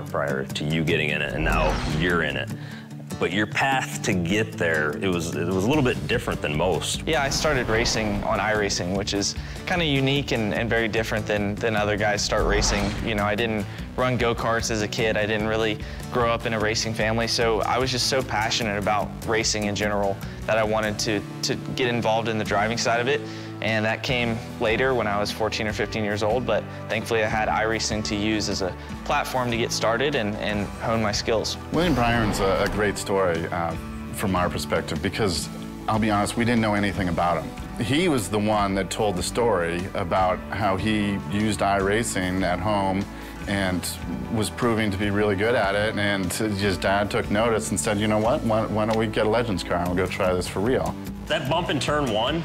prior to you getting in it, and now you're in it. But your path to get there, it was a little bit different than most. Yeah, I started racing on iRacing, which is kind of unique and very different than other guys start racing. You know, I didn't run go-karts as a kid. I didn't really grow up in a racing family, so I was just so passionate about racing in general that I wanted to get involved in the driving side of it. And that came later when I was 14 or 15 years old, but thankfully I had iRacing to use as a platform to get started and hone my skills. William Byron's a great story from our perspective because, I'll be honest, we didn't know anything about him. He was the one that told the story about how he used iRacing at home and was proving to be really good at it, and his dad took notice and said, you know what, why don't we get a Legends car and we'll go try this for real. That bump in turn one,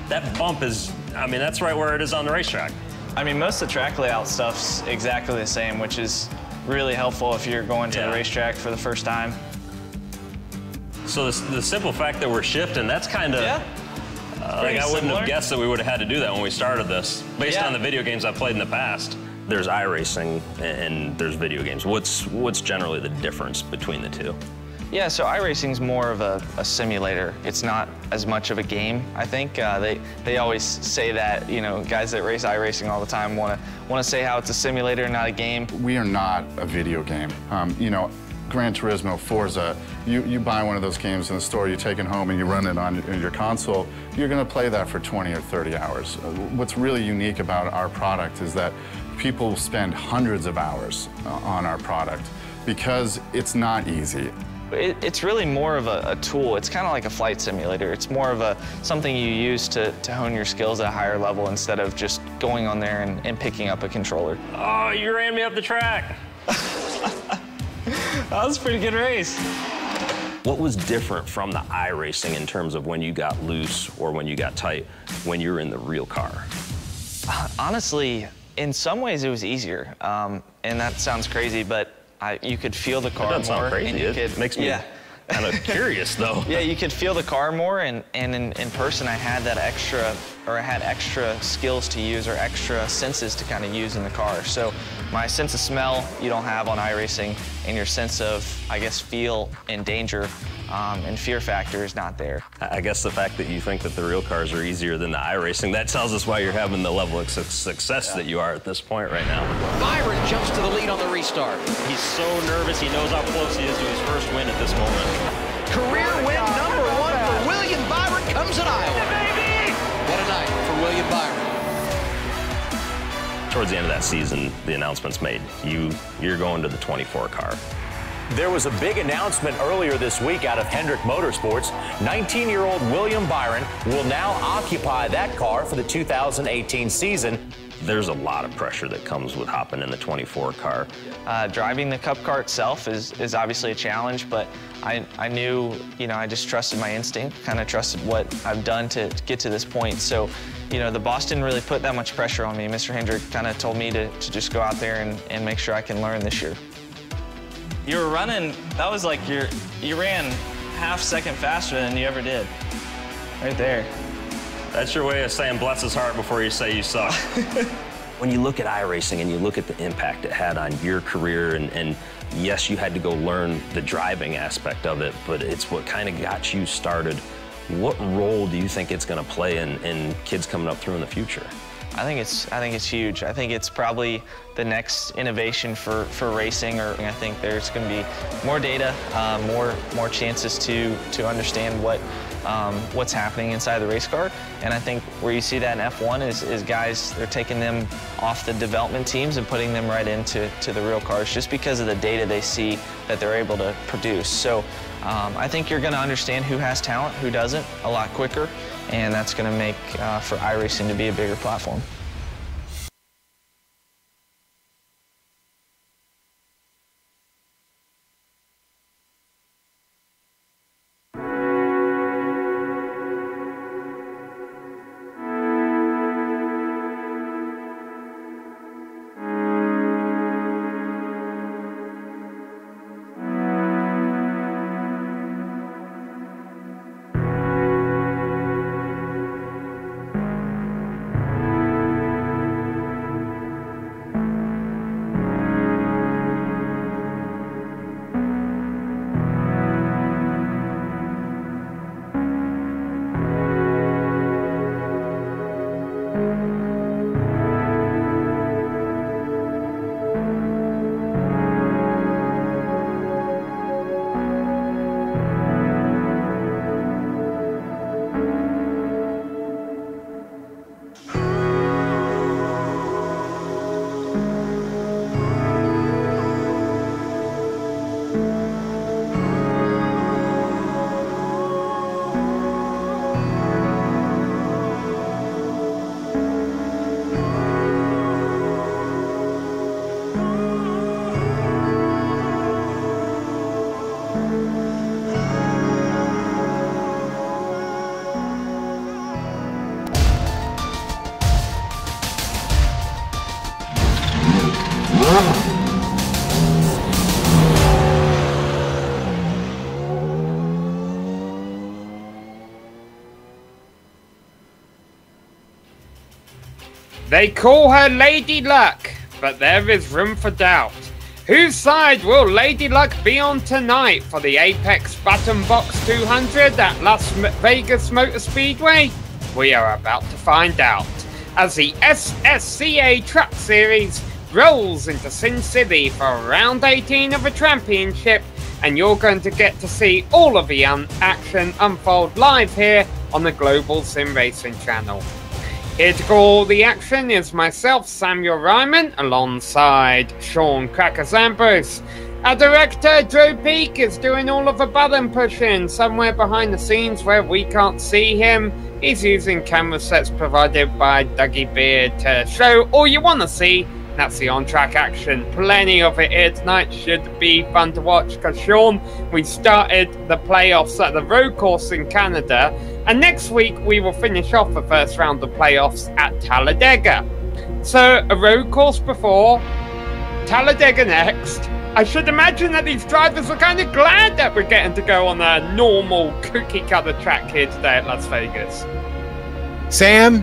that bump is, I mean, that's right where it is on the racetrack. I mean, most of the track layout stuff's exactly the same, which is really helpful if you're going to the racetrack for the first time. So the simple fact that we're shifting, that's kind of, like I wouldn't have guessed that we would have had to do that when we started this, based on the video games I've played in the past. There's iRacing and there's video games. What's generally the difference between the two? Yeah, so iRacing's more of a simulator. It's not as much of a game, I think. They always say that, you know, guys that race iRacing all the time want to say how it's a simulator, not a game. We are not a video game. You know, Gran Turismo, Forza, you buy one of those games in the store, you take it home and you run it on your console, you're going to play that for 20 or 30 hours. What's really unique about our product is that people spend hundreds of hours on our product because it's not easy. It's really more of a tool. It's kind of like a flight simulator. It's more of something you use to hone your skills at a higher level instead of just going on there and picking up a controller. Oh, you ran me up the track. That was a pretty good race. What was different from the iRacing in terms of when you got loose or when you got tight when you were in the real car? Honestly, in some ways it was easier. And that sounds crazy, but you could feel the car more. That doesn't sound crazy. It makes me kind of curious, though. Yeah, you could feel the car more, and in person I had that extra, or I had extra skills to use or extra senses to kind of use in the car. So my sense of smell you don't have on iRacing, and your sense of, I guess, feel and danger and fear factor is not there. I guess the fact that you think that the real cars are easier than the iRacing, that tells us why you're having the level of success that you are at this point right now. Byron jumps to the lead on the restart. He's so nervous, he knows how close he is to his first win at this moment. Career win number one for William Byron comes at Iowa. What a night for William Byron. Towards the end of that season, the announcement's made. You're going to the 24 car. There was a big announcement earlier this week out of Hendrick Motorsports. 19-year-old William Byron will now occupy that car for the 2018 season. There's a lot of pressure that comes with hopping in the 24 car. Driving the Cup car itself is obviously a challenge, but I knew, you know, I just trusted my instinct, kind of trusted what I've done to get to this point. So, you know, the boss didn't really put that much pressure on me. Mr. Hendrick kind of told me to just go out there and make sure I can learn this year. You were running, that was like you ran half second faster than you ever did. Right there. That's your way of saying bless his heart before you say you suck. When you look at iRacing and you look at the impact it had on your career, and yes, you had to go learn the driving aspect of it, but it's what kind of got you started. What role do you think it's going to play in kids coming up through in the future? I think it's huge. I think it's probably the next innovation for racing. Or I think there's going to be more data, more chances to understand what's happening inside the race car. And I think where you see that in F1 is guys, they're taking them off the development teams and putting them right into the real cars just because of the data they see that they're able to produce. So I think you're going to understand who has talent, who doesn't, a lot quicker. And that's going to make for iRacing to be a bigger platform. They call her Lady Luck, but there is room for doubt. Whose side will Lady Luck be on tonight for the Apex Button Box 200 at Las Vegas Motor Speedway? We are about to find out as the SSCA Truck Series rolls into Sin City for round 18 of a championship, and you're going to get to see all of the action unfold live here on the Global SimRacing Channel. Here to call the action is myself, Samuel Ryman, alongside Sean Crackers-Ambrose. Our director, Joe Peak, is doing all of the button pushing somewhere behind the scenes where we can't see him. He's using camera sets provided by Dougie Beard to show all you want to see. That's the on-track action. Plenty of it here tonight. Should be fun to watch because, Sean, we started the playoffs at the road course in Canada, and next week we will finish off the first round of playoffs at Talladega. So, a road course before, Talladega next. I should imagine that these drivers are kind of glad that we're getting to go on a normal cookie-cutter track here today at Las Vegas. Sam,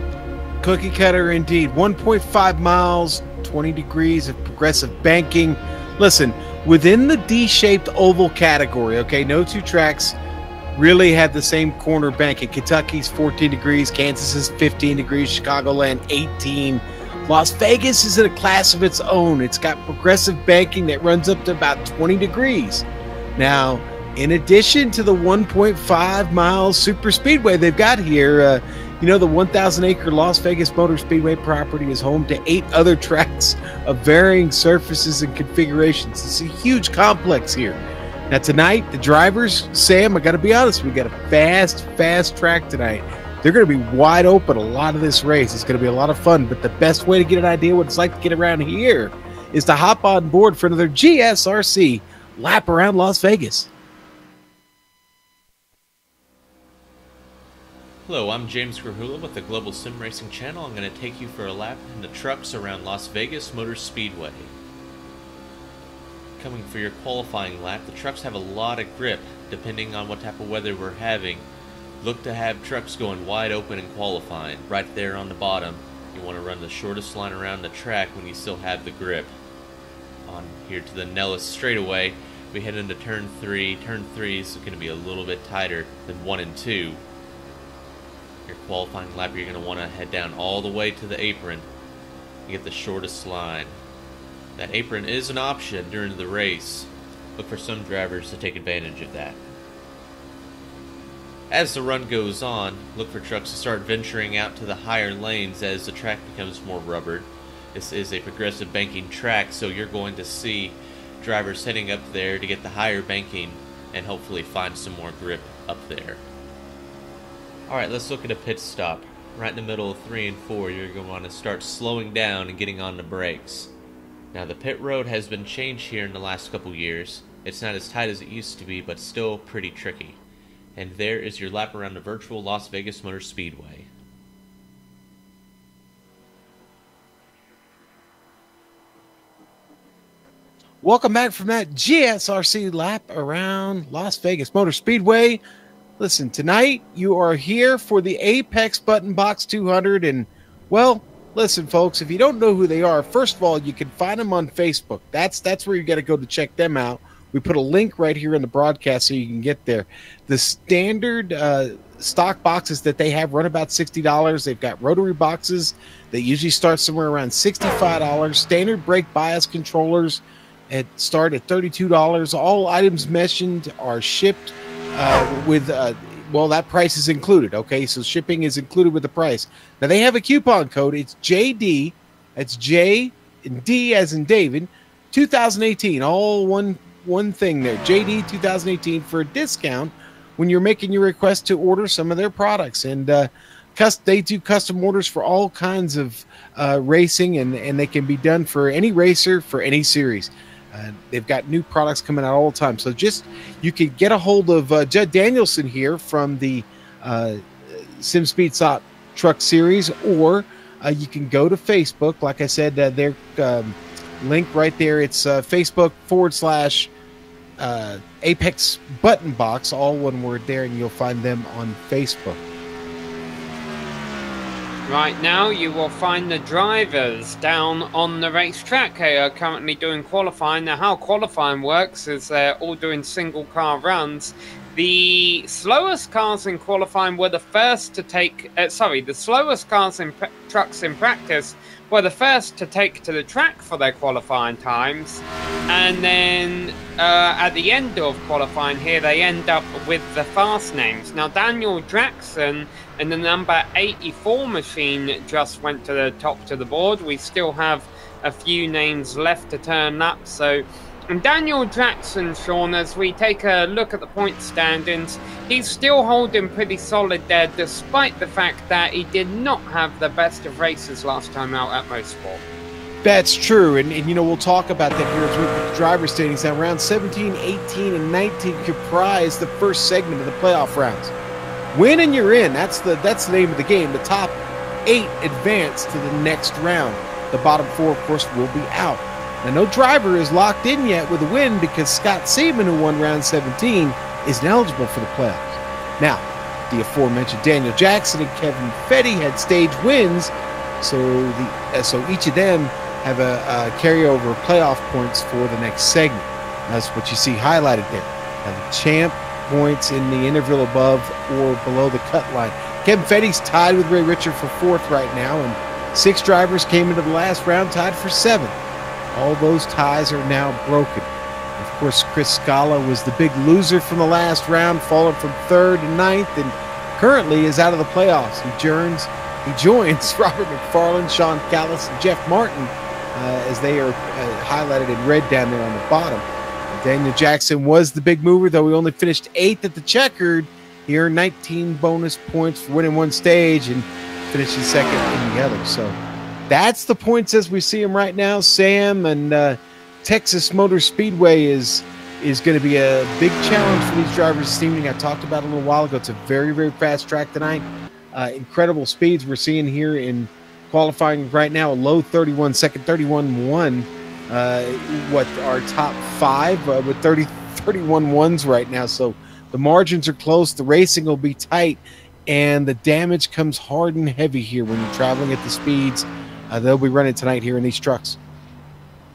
cookie cutter indeed. 1.5 miles, 20 degrees of progressive banking. Listen, within the D-shaped oval category, okay, no two tracks really have the same corner banking. Kentucky's 14 degrees, Kansas is 15 degrees, Chicagoland 18. Las Vegas is in a class of its own. It's got progressive banking that runs up to about 20 degrees. Now, in addition to the 1.5 mile super speedway they've got here, you know, the 1,000-acre Las Vegas Motor Speedway property is home to 8 other tracks of varying surfaces and configurations. It's a huge complex here. Now, tonight, the drivers, Sam, I got to be honest, we got a fast track tonight. They're going to be wide open a lot of this race. It's going to be a lot of fun, but the best way to get an idea what it's like to get around here is to hop on board for another GSRC lap around Las Vegas. Hello, I'm James Grahula with the Global SimRacing Channel. I'm going to take you for a lap in the trucks around Las Vegas Motor Speedway. Coming for your qualifying lap, the trucks have a lot of grip depending on what type of weather we're having. Look to have trucks going wide open in qualifying. Right there on the bottom, you want to run the shortest line around the track when you still have the grip. On here to the Nellis straightaway, we head into turn 3. Turn 3 is going to be a little bit tighter than 1 and 2. Your qualifying lap, you're going to want to head down all the way to the apron and get the shortest line. That apron is an option during the race. Look for some drivers to take advantage of that. As the run goes on, look for trucks to start venturing out to the higher lanes as the track becomes more rubbered. This is a progressive banking track, so you're going to see drivers heading up there to get the higher banking and hopefully find some more grip up there. Alright, let's look at a pit stop. Right in the middle of 3 and 4, you're going to want to start slowing down and getting on the brakes. Now, the pit road has been changed here in the last couple years. It's not as tight as it used to be, but still pretty tricky. And there is your lap around the virtual Las Vegas Motor Speedway. Welcome back from that GSRC lap around Las Vegas Motor Speedway. Listen, tonight you are here for the Apex Button Box 200, and, well, listen, folks, if you don't know who they are, first of all, you can find them on Facebook. That's where you got to go to check them out. We put a link right here in the broadcast so you can get there. The standard stock boxes that they have run about $60. They've got rotary boxes that usually start somewhere around $65. Standard brake bias controllers start at $32. All items mentioned are shipped with, well, that price is included, okay? So shipping is included with the price. Now, they have a coupon code. It's JD. That's J and D as in David, 2018. All one thing there. JD 2018 for a discount when you're making your request to order some of their products. And they do custom orders for all kinds of racing, and they can be done for any racer for any series. They've got new products coming out all the time. So you can get a hold of Judd Danielson here from the Sim Speed Stop Truck Series, or you can go to Facebook. Like I said, their link right there. It's Facebook / Apex Button Box, all one word there, and you'll find them on Facebook. Right now, you will find the drivers down on the racetrack. They are currently doing qualifying. Now, how qualifying works is they're all doing single car runs. The slowest cars in qualifying were the first to take... the slowest cars in trucks in practice were the first to take to the track for their qualifying times. And then at the end of qualifying here, they end up with the fast names. Now, Daniel Jackson and the number 84 machine just went to the top to the board. We still have a few names left to turn up, so... And Daniel Jackson, Sean, as we take a look at the point standings, he's still holding pretty solid there, despite the fact that he did not have the best of races last time out at Motorsport. That's true, and you know, we'll talk about that here as we put the driver standings down. Round 17, 18, and 19 comprise the first segment of the playoff rounds. Win and you're in. That's the name of the game. The top 8 advance to the next round. The bottom 4, of course, will be out. Now, no driver is locked in yet with a win because Scott Seaman, who won round 17, isn't eligible for the playoffs. Now, the aforementioned Daniel Jackson and Kevin Fetty had stage wins, so each of them have a carryover playoff points for the next segment. That's what you see highlighted there. Now, the champ points in the interval above or below the cut line. Kevin Fetty's tied with Ray Richard for 4th right now, and 6 drivers came into the last round tied for 7th. All those ties are now broken. Of course, Chris Scala was the big loser from the last round, falling from 3rd to 9th, and currently is out of the playoffs. He joins Robert McFarland, Sean Callis, and Jeff Martin as they are highlighted in red down there on the bottom. Daniel Jackson was the big mover, though he only finished 8th at the checkered. He earned 19 bonus points for winning one stage and finishing 2nd in the other. So that's the points as we see them right now, Sam. And Texas Motor Speedway is going to be a big challenge for these drivers this evening. I talked about it a little while ago. It's a very, very fast track tonight. Incredible speeds we're seeing here in qualifying right now. A low 31 second, 31.1. What our top 5 with 31.1s right now. So the margins are close. The racing will be tight. And the damage comes hard and heavy here when you're traveling at the speeds they'll be running tonight here in these trucks.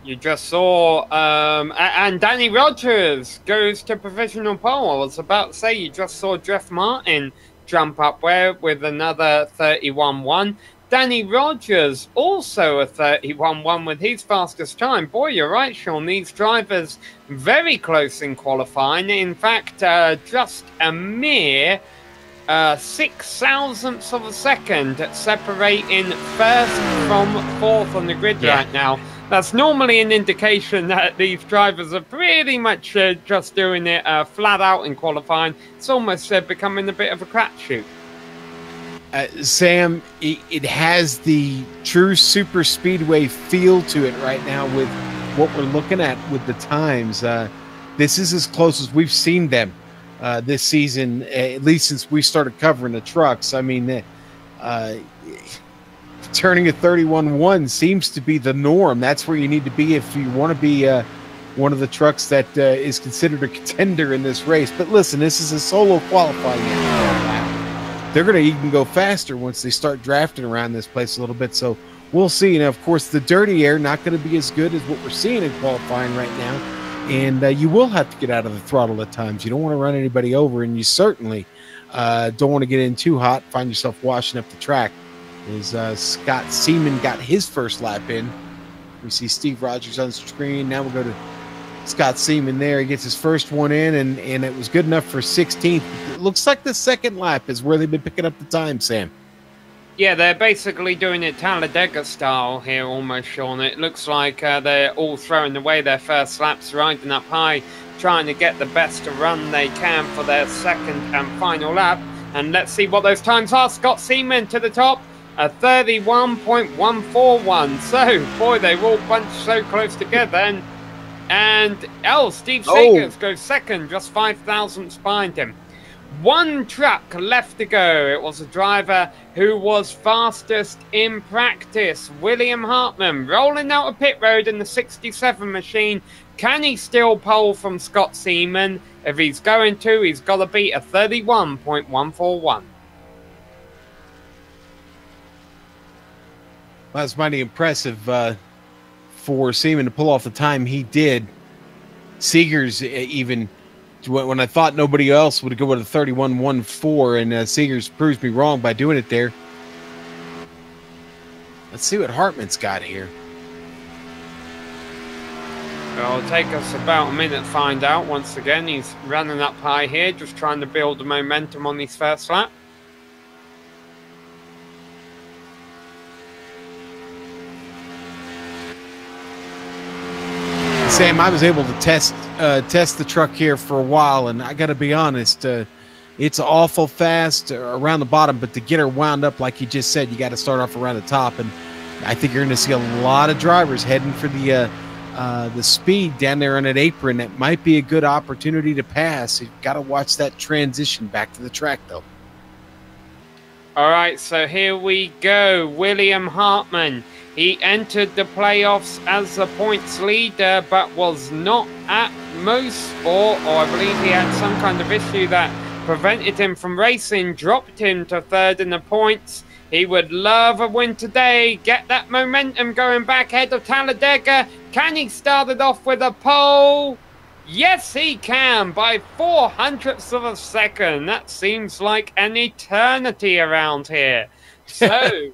You just saw, and Danny Rogers goes to provisional pole. I was about to say, you just saw Jeff Martin jump up there with another 31.1. Danny Rogers also a 31.1 with his fastest time. Boy, you're right, Sean. These drivers very close in qualifying. In fact, just a mere 6 thousandths of a second separating 1st from 4th on the grid right now. That's normally an indication that these drivers are pretty much just doing it flat out in qualifying. It's almost becoming a bit of a crapshoot. Sam, it has the true super speedway feel to it right now with what we're looking at with the times. This is as close as we've seen them this season, at least since we started covering the trucks. I mean, turning a 31.1 seems to be the norm. That's where you need to be if you want to be one of the trucks that is considered a contender in this race. But listen, this is a solo qualifying. They're going to even go faster once they start drafting around this place a little bit. So we'll see. And of course, the dirty air not going to be as good as what we're seeing in qualifying right now. And you will have to get out of the throttle at times. You don't want to run anybody over, and you certainly don't want to get in too hot, find yourself washing up the track. As Scott Seaman got his first lap in. We see Steve Rogers on the screen. Now we'll go to Scott Seaman there. He gets his first one in, and it was good enough for 16th. It looks like the second lap is where they've been picking up the time, Sam. Yeah, they're basically doing it Talladega style here almost, Sean. It looks like they're all throwing away their first laps, riding up high, trying to get the best run they can for their second and final lap. And let's see what those times are. Scott Seaman to the top, a 31.141. So, boy, they all bunched so close together. And Steve Sagers goes second, just 5 thousandths behind him. One truck left to go. It was a driver who was fastest in practice, William Hartman, rolling out of pit road in the 67 machine. Can he steal pole from Scott Seaman? If he's going to, he's got to beat a 31.141. That's mighty impressive for Seaman to pull off the time he did. Seegers even, when I thought nobody else would go with a 31.14, and Seegers proves me wrong by doing it there. Let's see what Hartman's got here. It'll take us about a minute to find out. Once again, he's running up high here, just trying to build the momentum on his first lap. Sam, I was able to test the truck here for a while, and I got to be honest, it's awful fast around the bottom, but to get her wound up, like you just said, you got to start off around the top, and I think you're going to see a lot of drivers heading for the speed down there on that apron. That might be a good opportunity to pass. You've got to watch that transition back to the track, though. All right, so here we go. William Hartman. He entered the playoffs as the points leader, but was not at Mosport, or I believe he had some kind of issue that prevented him from racing, dropped him to third in the points. He would love a win today, get that momentum going back ahead of Talladega. Can he start it off with a pole? Yes, he can, by 0.04 of a second. That seems like an eternity around here. So,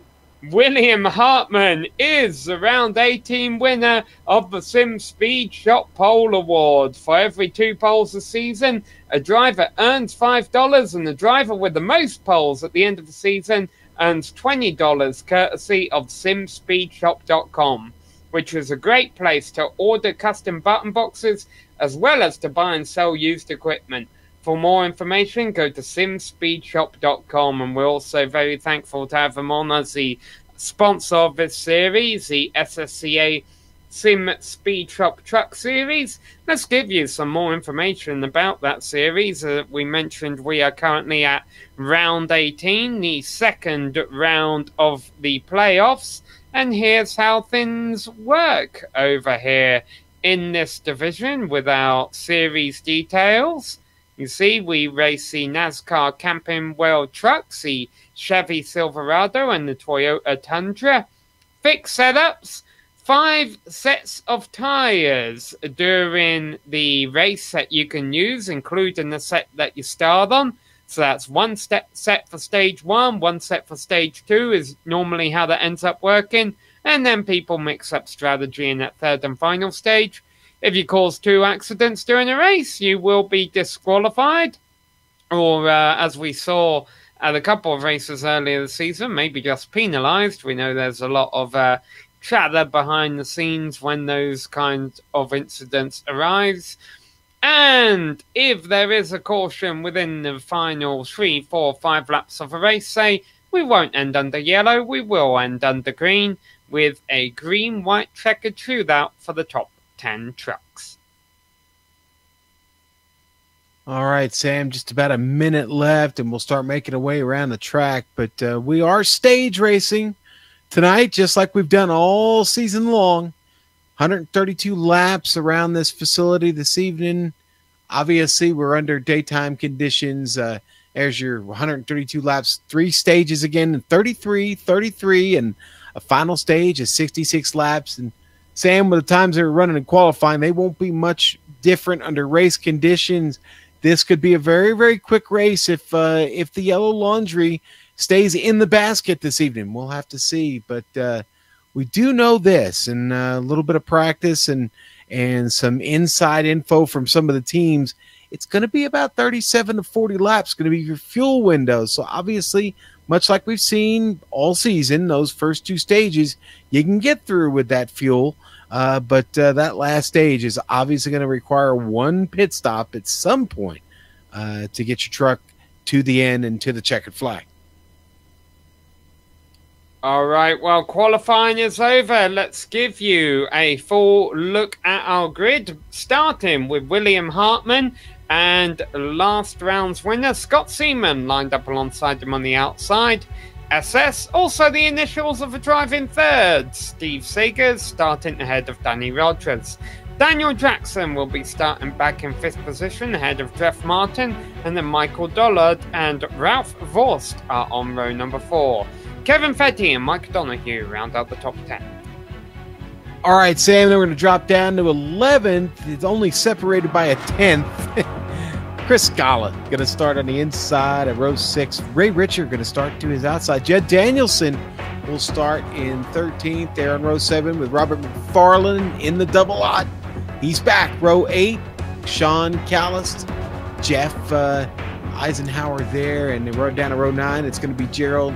William Hartman is the round 18 winner of the Sim Speed Shop Pole Award. For every 2 poles a season, a driver earns $5, and the driver with the most poles at the end of the season earns $20, courtesy of simspeedshop.com, which is a great place to order custom button boxes as well as to buy and sell used equipment. For more information, go to simspeedshop.com, and we're also very thankful to have them on as the sponsor of this series, the SSCA Sim Speed Shop Truck Series. Let's give you some more information about that series. We mentioned we are currently at round 18, the second round of the playoffs, and here's how things work over here in this division with our series details. You see, we race the NASCAR Camping World trucks, the Chevy Silverado and the Toyota Tundra. Fixed setups, 5 sets of tires during the race that you can use, including the set that you start on. So that's 1 set for stage 1, 1 set for stage 2 is normally how that ends up working. And then people mix up strategy in that third and final stage. If you cause 2 accidents during a race, you will be disqualified. Or, as we saw at a couple of races earlier this season, maybe just penalised. We know there's a lot of chatter behind the scenes when those kinds of incidents arise. And if there is a caution within the final 3, 4, 5 laps of a race, say, we won't end under yellow, we will end under green, with a green-white checkered shootout for the top 10 trucks. All right, Sam, just about a minute left, and we'll start making our way around the track. But we are stage racing tonight, just like we've done all season long. 132 laps around this facility this evening. Obviously, we're under daytime conditions. There's your 132 laps, 3 stages again, and 33, and a final stage is 66 laps. And Sam, with the times they were running in qualifying, they won't be much different under race conditions. This could be a very, very quick race if the yellow laundry stays in the basket this evening. We'll have to see, but we do know this, and a little bit of practice and some inside info from some of the teams. It's going to be about 37 to 40 laps, going to be your fuel window. So obviously, much like we've seen all season, those first 2 stages, you can get through with that fuel. But that last stage is obviously going to require 1 pit stop at some point to get your truck to the end and to the checkered flag. All right, well, qualifying is over. Let's give you a full look at our grid, starting with William Hartman and last round's winner, Scott Seaman, lined up alongside him on the outside. SS, also the initials of the driving third. Steve Seegers starting ahead of Danny Rogers. Daniel Jackson will be starting back in 5th position ahead of Jeff Martin, and then Michael Dollard and Ralph Vorst are on row number 4. Kevin Fetty and Mike Donahue round out the top 10. All right, Sam, then we're going to drop down to 11th. It's only separated by a 10th. Chris Scala going to start on the inside at row 6. Ray Richard going to start to his outside. Jed Danielson will start in 13th there on row 7 with Robert McFarland in the double lot. He's back. Row 8, Sean Callis, Jeff Eisenhower there, and then down to row 9, it's going to be Gerald.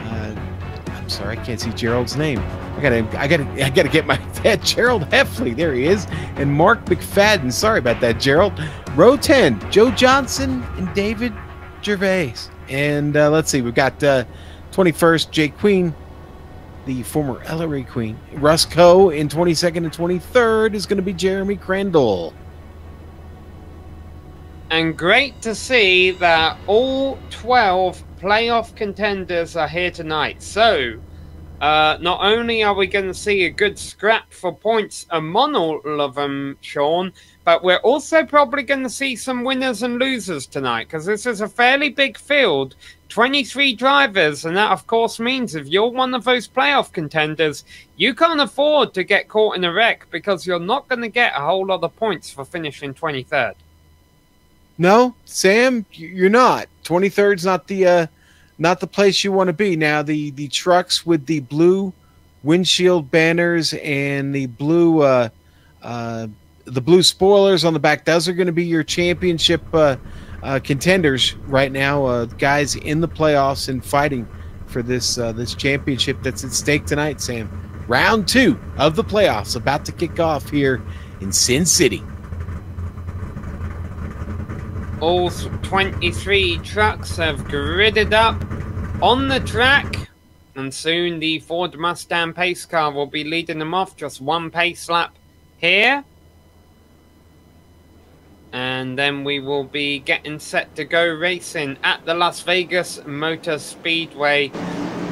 I'm sorry, I can't see Gerald's name. I gotta get my dad, Gerald Heffley. There he is, and Mark McFadden. Sorry about that, Gerald. Row 10, Joe Johnson and David Gervais. And let's see, we've got 21st, Jay Queen, the former Ellery Queen. Russ Coe in 22nd and 23rd is going to be Jeremy Crandall. And great to see that all 12 playoff contenders are here tonight. So, not only are we going to see a good scrap for points among all of them, Sean, but we're also probably going to see some winners and losers tonight, because this is a fairly big field, 23 drivers, and that of course means if you're one of those playoff contenders, you can't afford to get caught in a wreck, because you're not going to get a whole lot of points for finishing 23rd. No, Sam, you're not. 23rd's not the place you want to be. Now, the trucks with the blue windshield banners and the blue spoilers on the back, those are going to be your championship contenders right now, guys in the playoffs and fighting for this championship that's at stake tonight, Sam. Round 2 of the playoffs about to kick off here in Sin City. All 23 trucks have gridded up on the track, and soon the Ford Mustang pace car will be leading them off. Just one pace lap here, and then we will be getting set to go racing at the Las Vegas Motor Speedway.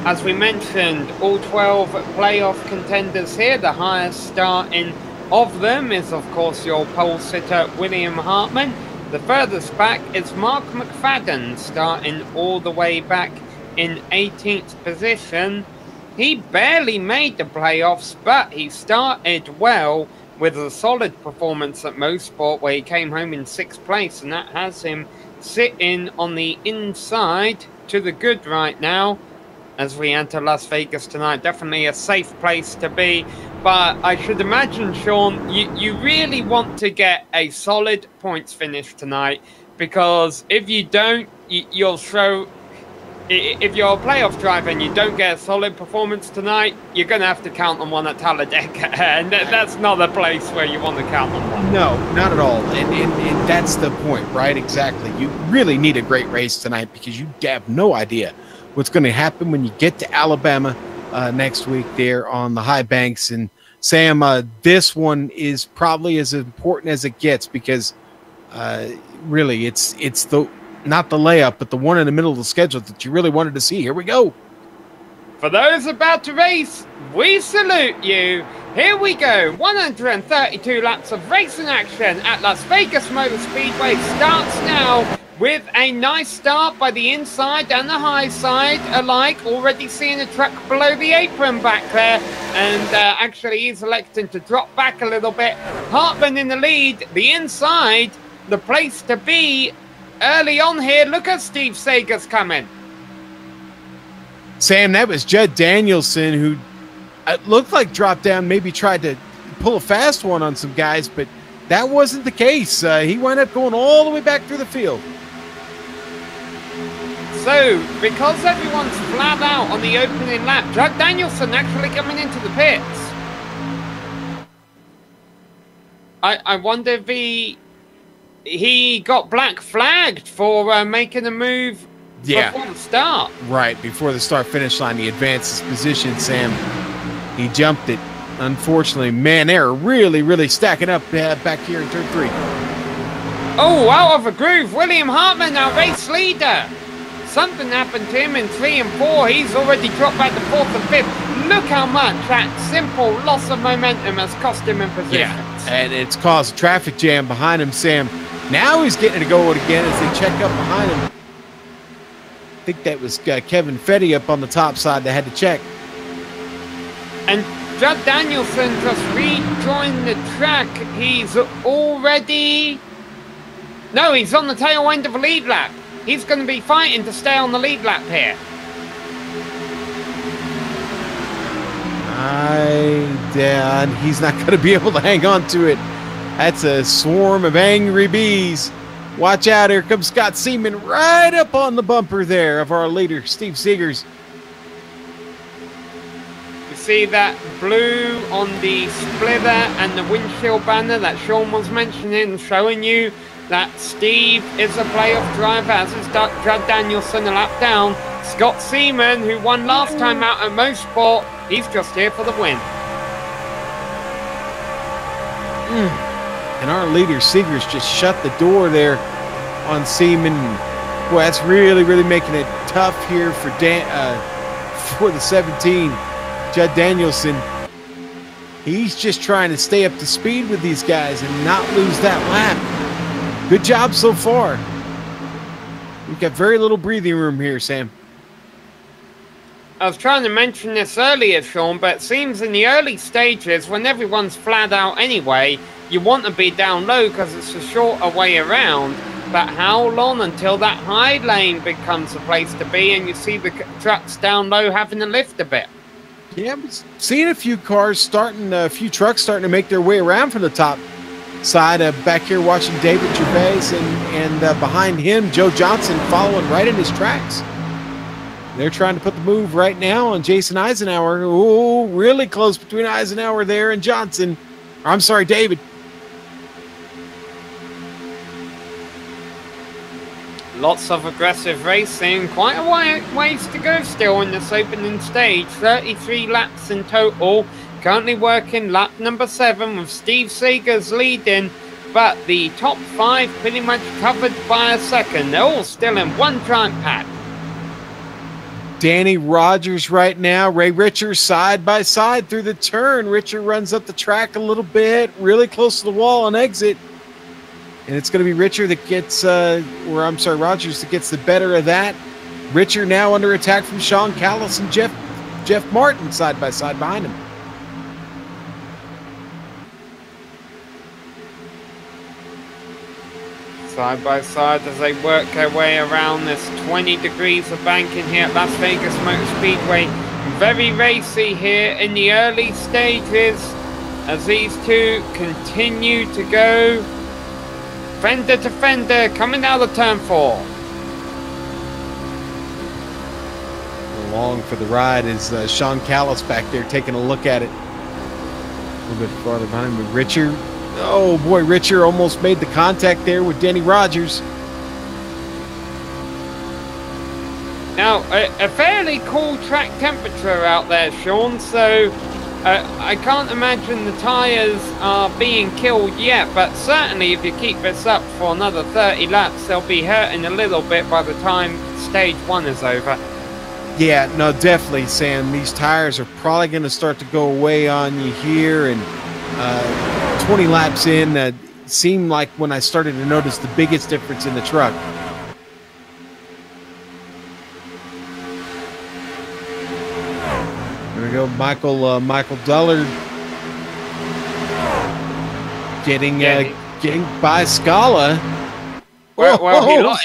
As we mentioned, all 12 playoff contenders here. The highest starting of them is, of course, your pole sitter, William Hartman. The furthest back is Mark McFadden, starting all the way back in 18th position. He barely made the playoffs, but he started well with a solid performance at Mosport, where he came home in 6th place, and that has him sitting on the inside to the good right now as we enter Las Vegas tonight. Definitely a safe place to be. But I should imagine, Sean, you really want to get a solid points finish tonight, because if you don't, you'll show. If you're a playoff driver and you don't get a solid performance tonight, you're going to have to count on one at Talladega, and that's not a place where you want to count on one. No, not at all, and that's the point, right? Exactly. You really need a great race tonight, because you have no idea what's going to happen when you get to Alabama next week there on the high banks. And Sam, this one is probably as important as it gets, because really it's the not the layup, but the one in the middle of the schedule that you really wanted to see. Here we go. For those about to race, we salute you. Here we go. 132 laps of racing action at Las Vegas Motor Speedway starts now, with a nice start by the inside and the high side alike. Already seeing a truck below the apron back there, and actually he's electing to drop back a little bit. Hartman in the lead. The inside, the place to be early on here. Look at Steve Sager's coming. Sam, that was Judd Danielson, who it looked like dropped down, maybe tried to pull a fast one on some guys, but that wasn't the case. He wound up going all the way back through the field. So, because everyone's flat out on the opening lap, Judd Danielson actually coming into the pits. I wonder if he got black flagged for making a move before the start. Right, before the start-finish line, he advanced his position, Sam. He jumped it. Unfortunately, man, they're really, really stacking up back here in turn 3. Oh, out of a groove. William Hartman, our race leader. Something happened to him in 3 and 4. He's already dropped back to 4th and 5th. Look how much that simple loss of momentum has cost him in position. Yeah, and it's caused a traffic jam behind him, Sam. Now he's getting to go again as they check up behind him. I think that was Kevin Fetty up on the top side that had to check. And Judd Danielson just rejoined the track. He's already... No, he's on the tail end of a lead lap. He's going to be fighting to stay on the lead lap here. He's not going to be able to hang on to it. That's a swarm of angry bees. Watch out, here comes Scott Seaman right up on the bumper there of our leader, Steve Seegers. You see that blue on the splitter and the windshield banner that Sean was mentioning, showing you that Steve is a playoff driver, as is Judd Danielson a lap down. Scott Seaman, who won last time out at Motorsport, he's just here for the win. And our leader, Seegers, just shut the door there on Seaman. Boy, that's really, really making it tough here for the 17. Judd Danielson. He's just trying to stay up to speed with these guys and not lose that lap. Good job so far. We've got very little breathing room here, Sam. I was trying to mention this earlier, Sean, but it seems in the early stages, when everyone's flat out anyway, you want to be down low because it's a shorter way around. But how long until that high lane becomes a place to be and you see the trucks down low having to lift a bit? Yeah, I'm seeing a few trucks starting to make their way around from the top side. Back here watching David Gervais and behind him, Joe Johnson following right in his tracks. They're trying to put the move right now on Jason Eisenhower. Oh, really close between Eisenhower there and Johnson. I'm sorry, David. Lots of aggressive racing. Quite a ways to go still in this opening stage. 33 laps in total. Currently working lap number 7 with Steve Seegers leading. But the top 5 pretty much covered by a second. They're all still in one giant pack. Danny Rogers right now, Ray Richer side by side through the turn. Richer runs up the track a little bit, really close to the wall on exit. And it's going to be Richer that gets, Rogers that gets the better of that. Richer now under attack from Sean Callis and Jeff Martin side by side behind him. Side by side as they work their way around this 20 degrees of banking here at Las Vegas Motor Speedway. Very racy here in the early stages as these two continue to go fender to fender coming out of turn 4. Along for the ride is Sean Callis back there taking a look at it. A little bit farther behind me. Richer. Oh boy, Richer almost made the contact there with Danny Rogers. Now, a fairly cool track temperature out there, Sean, so I can't imagine the tyres are being killed yet, but certainly if you keep this up for another 30 laps, they'll be hurting a little bit by the time stage 1 is over. Yeah, no, definitely, Sam. These tires are probably going to start to go away on you here, and 20 laps in seemed like when I started to notice the biggest difference in the truck. There we go, Michael Dullard getting by Scala. Well,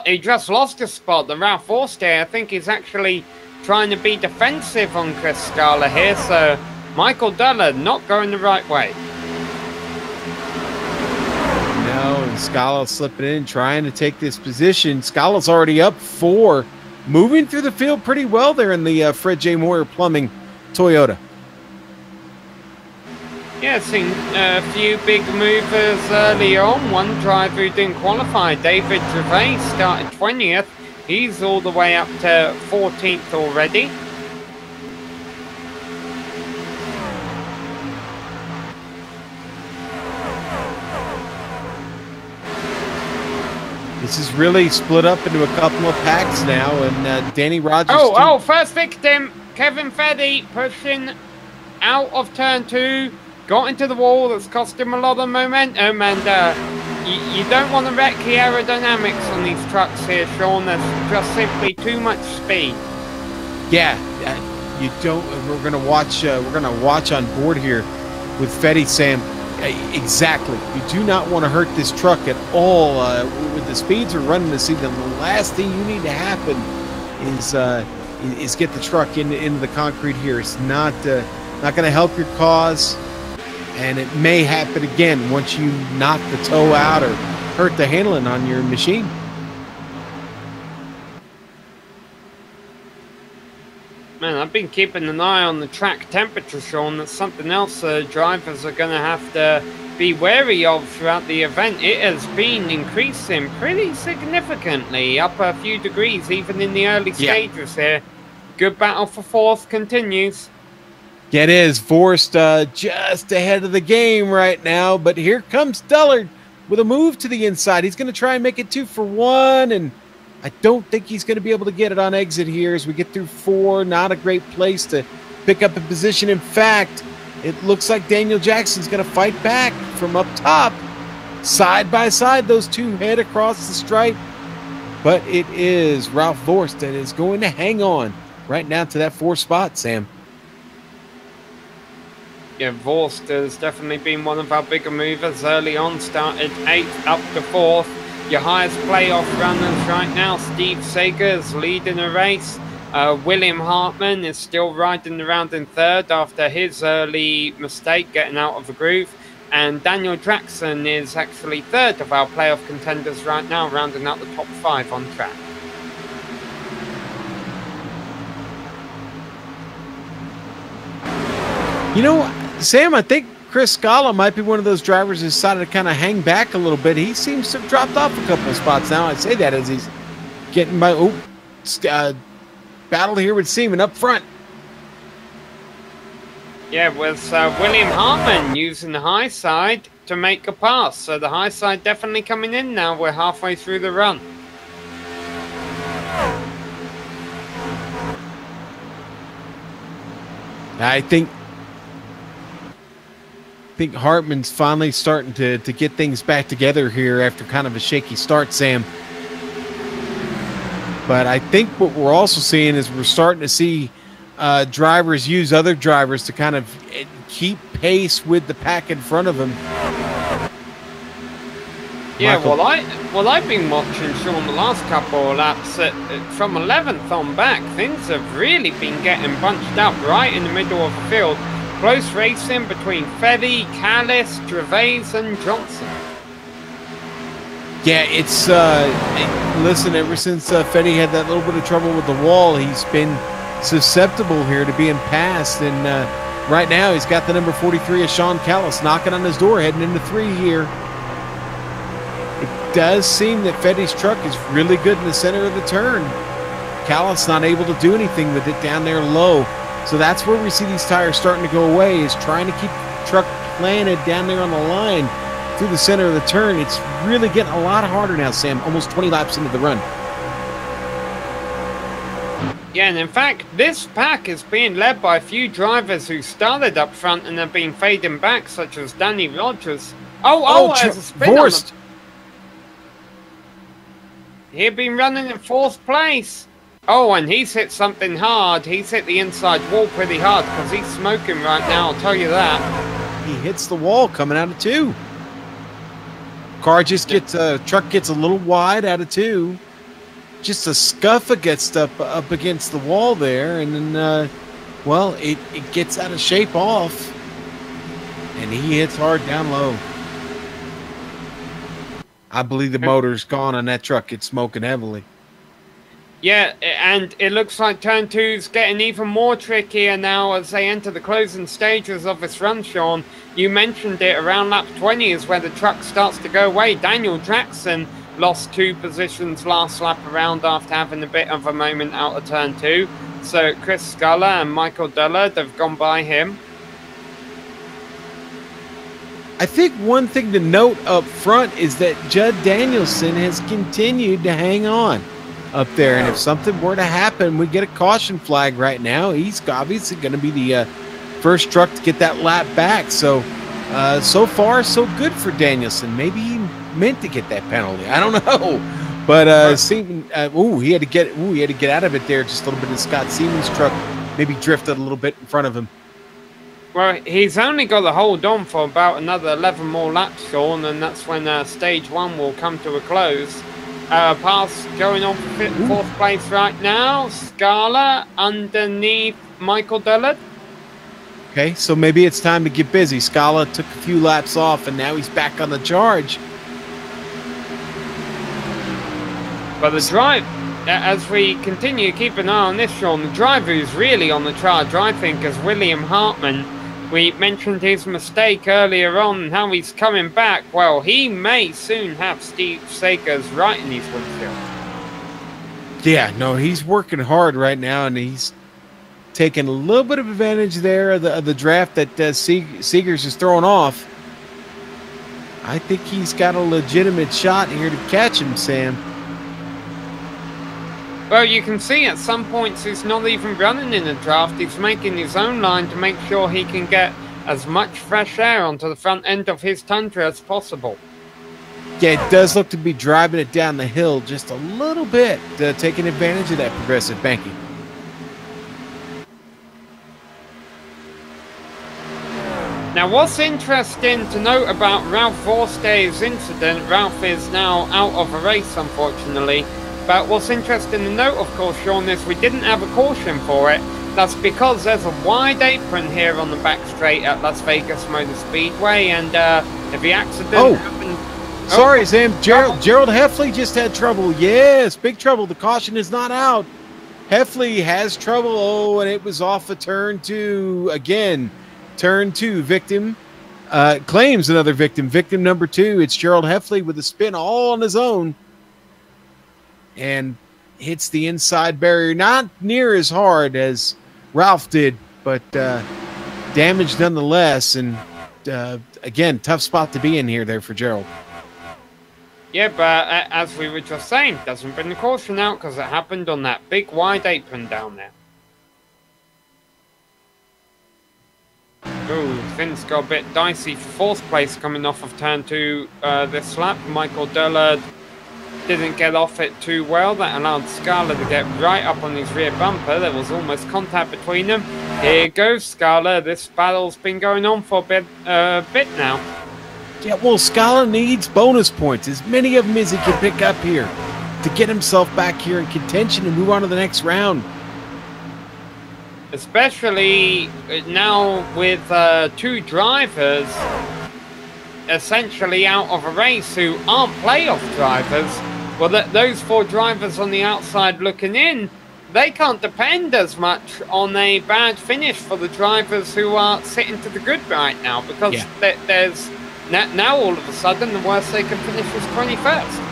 he just lost a spot. The Ralph Forster, I think he's actually trying to be defensive on Chris Scala here, so Michael Dullard not going the right way. No, and Scala slipping in, trying to take this position. Scala's already up 4, moving through the field pretty well there in the Fred J. Moyer Plumbing Toyota. Yeah, seen a few big movers early on. One driver who didn't qualify, David Gervais, started 20th. He's all the way up to 14th already. This is really split up into a couple of packs now, and Danny Rogers... First victim, Kevin Feddy pushing out of turn 2, got into the wall. That's cost him a lot of momentum, and you don't want to wreck the aerodynamics on these trucks here, Sean. There's just simply too much speed. Yeah, you don't. We're gonna watch. We're gonna watch on board here with Fetty, Sam. Exactly. You do not want to hurt this truck at all. With the speeds we're running this season, the last thing you need to happen is get the truck into the concrete here. It's not going to help your cause, and it may happen again once you knock the toe out or hurt the handling on your machine. Man, I've been keeping an eye on the track temperature, Sean. That's something else drivers are going to have to be wary of throughout the event. It has been increasing pretty significantly, up a few degrees, even in the early stages here. Good battle for fourth continues. Yeah, it is. Forrest just ahead of the game right now, but here comes Dullard with a move to the inside. He's going to try and make it 2 for 1, and I don't think he's going to be able to get it on exit here as we get through 4. Not a great place to pick up a position. In fact, it looks like Daniel Jackson's going to fight back from up top. Side by side, those two head across the stripe. But it is Ralph Vorst that is going to hang on right now to that 4th spot, Sam. Yeah, Vorst has definitely been one of our bigger movers early on. Started 8th up to 4th. Your highest playoff runners right now, Steve Sager's leading a race. William Hartman is still riding around in 3rd after his early mistake getting out of the groove. And Daniel Jackson is actually 3rd of our playoff contenders right now, rounding out the top 5 on track. You know, Sam, I think Chris Scala might be one of those drivers who decided to kind of hang back a little bit. He seems to have dropped off a couple of spots now. I say that as he's getting by. Battle here with Seaman up front. Yeah, with William Hartman using the high side to make a pass. So the high side definitely coming in now. We're halfway through the run. I think Hartman's finally starting to get things back together here after kind of a shaky start, Sam. But I think what we're also seeing is we're starting to see drivers use other drivers to kind of keep pace with the pack in front of them. Yeah, well, I've been watching Sean the last couple of laps. From 11th on back, things have really been getting bunched up right in the middle of the field. Close racing between Fetty, Callis, Gervais, and Johnson. Yeah, it's listen, ever since Fetty had that little bit of trouble with the wall, he's been susceptible here to being passed. And right now, he's got the number 43 of Sean Callis knocking on his door, heading into 3 here. It does seem that Fetty's truck is really good in the center of the turn. Callis not able to do anything with it down there low. So that's where we see these tires starting to go away, is trying to keep the truck planted down there on the line through the center of the turn. It's really getting a lot harder now, Sam, almost 20 laps into the run. Yeah, and in fact, this pack is being led by a few drivers who started up front and have been fading back, such as Danny Rogers. There's a spin on him. He'd been running in 4th place. Oh, and he's hit something hard. He's hit the inside wall pretty hard because he's smoking right now, I'll tell you that. He hits the wall coming out of 2. Car just gets, truck gets a little wide out of 2. Just a scuff gets up against the wall there, and then, well, it gets out of shape off, and he hits hard down low. I believe the motor's gone on that truck. It's smoking heavily. Yeah, and it looks like turn 2's getting even more trickier now as they enter the closing stages of this run, Sean. You mentioned it, around lap 20 is where the truck starts to go away. Daniel Jackson lost 2 positions last lap around after having a bit of a moment out of turn 2. So Chris Scala and Michael Dullard have gone by him. I think one thing to note up front is that Judd Danielson has continued to hang on up there, and if something were to happen, we get a caution flag right now. He's obviously going to be the first truck to get that lap back. So so far so good for Danielson. Maybe meant to get that penalty. I don't know. But he had to get out of it there just a little bit. And Scott Siemens' truck maybe drifted a little bit in front of him. Well, he's only got to hold on for about another 11 more laps, Sean, and that's when stage 1 will come to a close. Pass going on for 4th place right now. Scala underneath Michael Dillard. Okay, so maybe it's time to get busy. Scala took a few laps off, and now he's back on the charge. But the drive, as we continue to keep an eye on this, Sean, the driver who's really on the charge, I think, is William Hartman. We mentioned his mistake earlier on and how he's coming back. Well, he may soon have Steve Sakers right in his windshield. Yeah, no, he's working hard right now, and he's taking a little bit of advantage there of the draft that Seegers is throwing off. I think he's got a legitimate shot here to catch him, Sam. Well, you can see at some points he's not even running in the draft. He's making his own line to make sure he can get as much fresh air onto the front end of his Tundra as possible. Yeah, it does look to be driving it down the hill just a little bit, taking advantage of that progressive banking. Now, what's interesting to note about Ralph Vorstey's incident, Ralph is now out of a race, unfortunately. But what's interesting to note, of course, Sean, is we didn't have a caution for it. That's because there's a wide apron here on the back straight at Las Vegas Motor Speedway, and if the accident happened... Sorry, Sam. Gerald Heffley just had trouble. Yes, big trouble. The caution is not out. Heffley has trouble. Oh, and it was off of turn 2 again. Turn 2 victim claims another victim. Victim number 2. It's Gerald Heffley with a spin all on his own. And hits the inside barrier, not near as hard as Ralph did, but damage nonetheless. And again, tough spot to be in here there for Gerald. Yeah, but as we were just saying, doesn't bring the caution out because it happened on that big wide apron down there. Ooh, things got a bit dicey. 4th place coming off of turn 2 this lap. Michael Dillard didn't get off it too well. That allowed Scala to get right up on his rear bumper. There was almost contact between them. Here goes Scala. This battle's been going on for a bit now. Yeah, well, Scala needs bonus points, as many of them as he can pick up here, to get himself back here in contention and move on to the next round. Especially now with 2 drivers essentially out of a race who aren't playoff drivers. Well, those 4 drivers on the outside looking in, they can't depend as much on a bad finish for the drivers who are sitting to the good right now, because there's now all of a sudden the worst they can finish is 21st.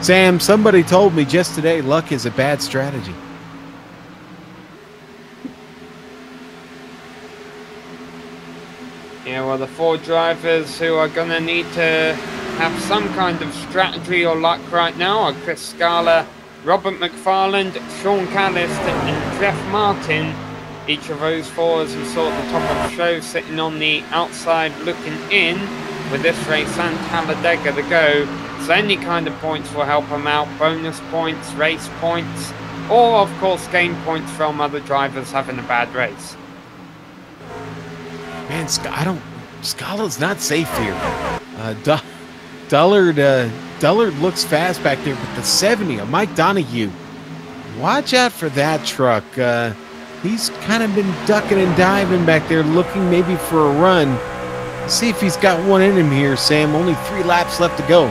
Sam, somebody told me just today luck is a bad strategy. Yeah, well, the 4 drivers who are going to need to have some kind of strategy or luck right now are Chris Scala, Robert McFarland, Sean Callis, and Jeff Martin. Each of those 4, as we saw at the top of the show, sitting on the outside looking in with this race and Talladega to go. So any kind of points will help them out. Bonus points, race points, or of course game points from other drivers having a bad race. Man, Scala's not safe here. Dullard looks fast back there, but the 70 of Mike Donahue, watch out for that truck. He's kind of been ducking and diving back there, looking maybe for a run. Let's see if he's got one in him here, Sam. Only 3 laps left to go.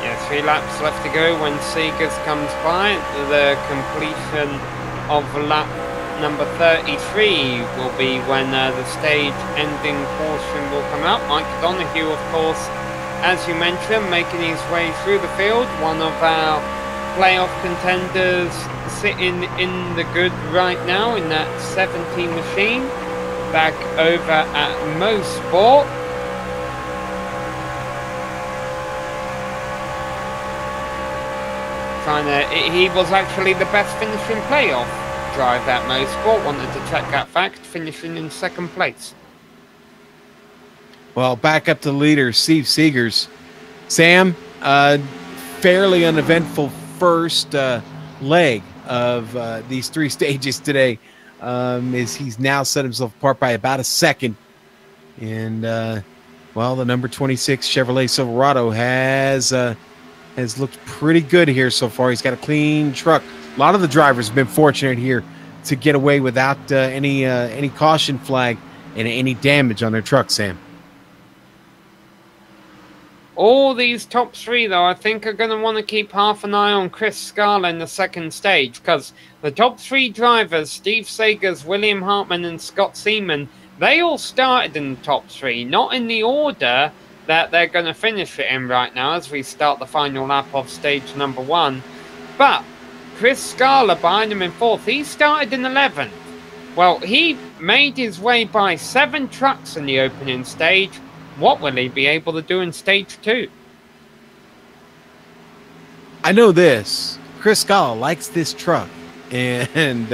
Yeah, 3 laps left to go when Seegers comes by. The completion of lap number 33 will be when the stage ending portion will come out. Mike Donahue, of course, as you mentioned, making his way through the field. One of our playoff contenders sitting in the good right now in that 17 machine. Back over at Mosport. He was actually the best finishing playoff drive that motorsport. Wanted to check that fact, finishing in second place. Well, back up to the leader, Steve Seegers. Sam, fairly uneventful first leg of these three stages today. Is he's now set himself apart by about a second. And, well, the number 26 Chevrolet Silverado has looked pretty good here so far. He's got a clean truck. A lot of the drivers have been fortunate here to get away without any caution flag and any damage on their truck, Sam. All these top three, though, I think are going to want to keep half an eye on Chris Scala in the second stage, because the top three drivers, Steve Seegers, William Hartman, and Scott Seaman, they all started in the top three, not in the order that they're going to finish it in right now as we start the final lap of stage number 1. But Chris Scala behind him in 4th, he started in 11th. Well, he made his way by 7 trucks in the opening stage. What will he be able to do in stage 2? I know this. Chris Scala likes this truck, and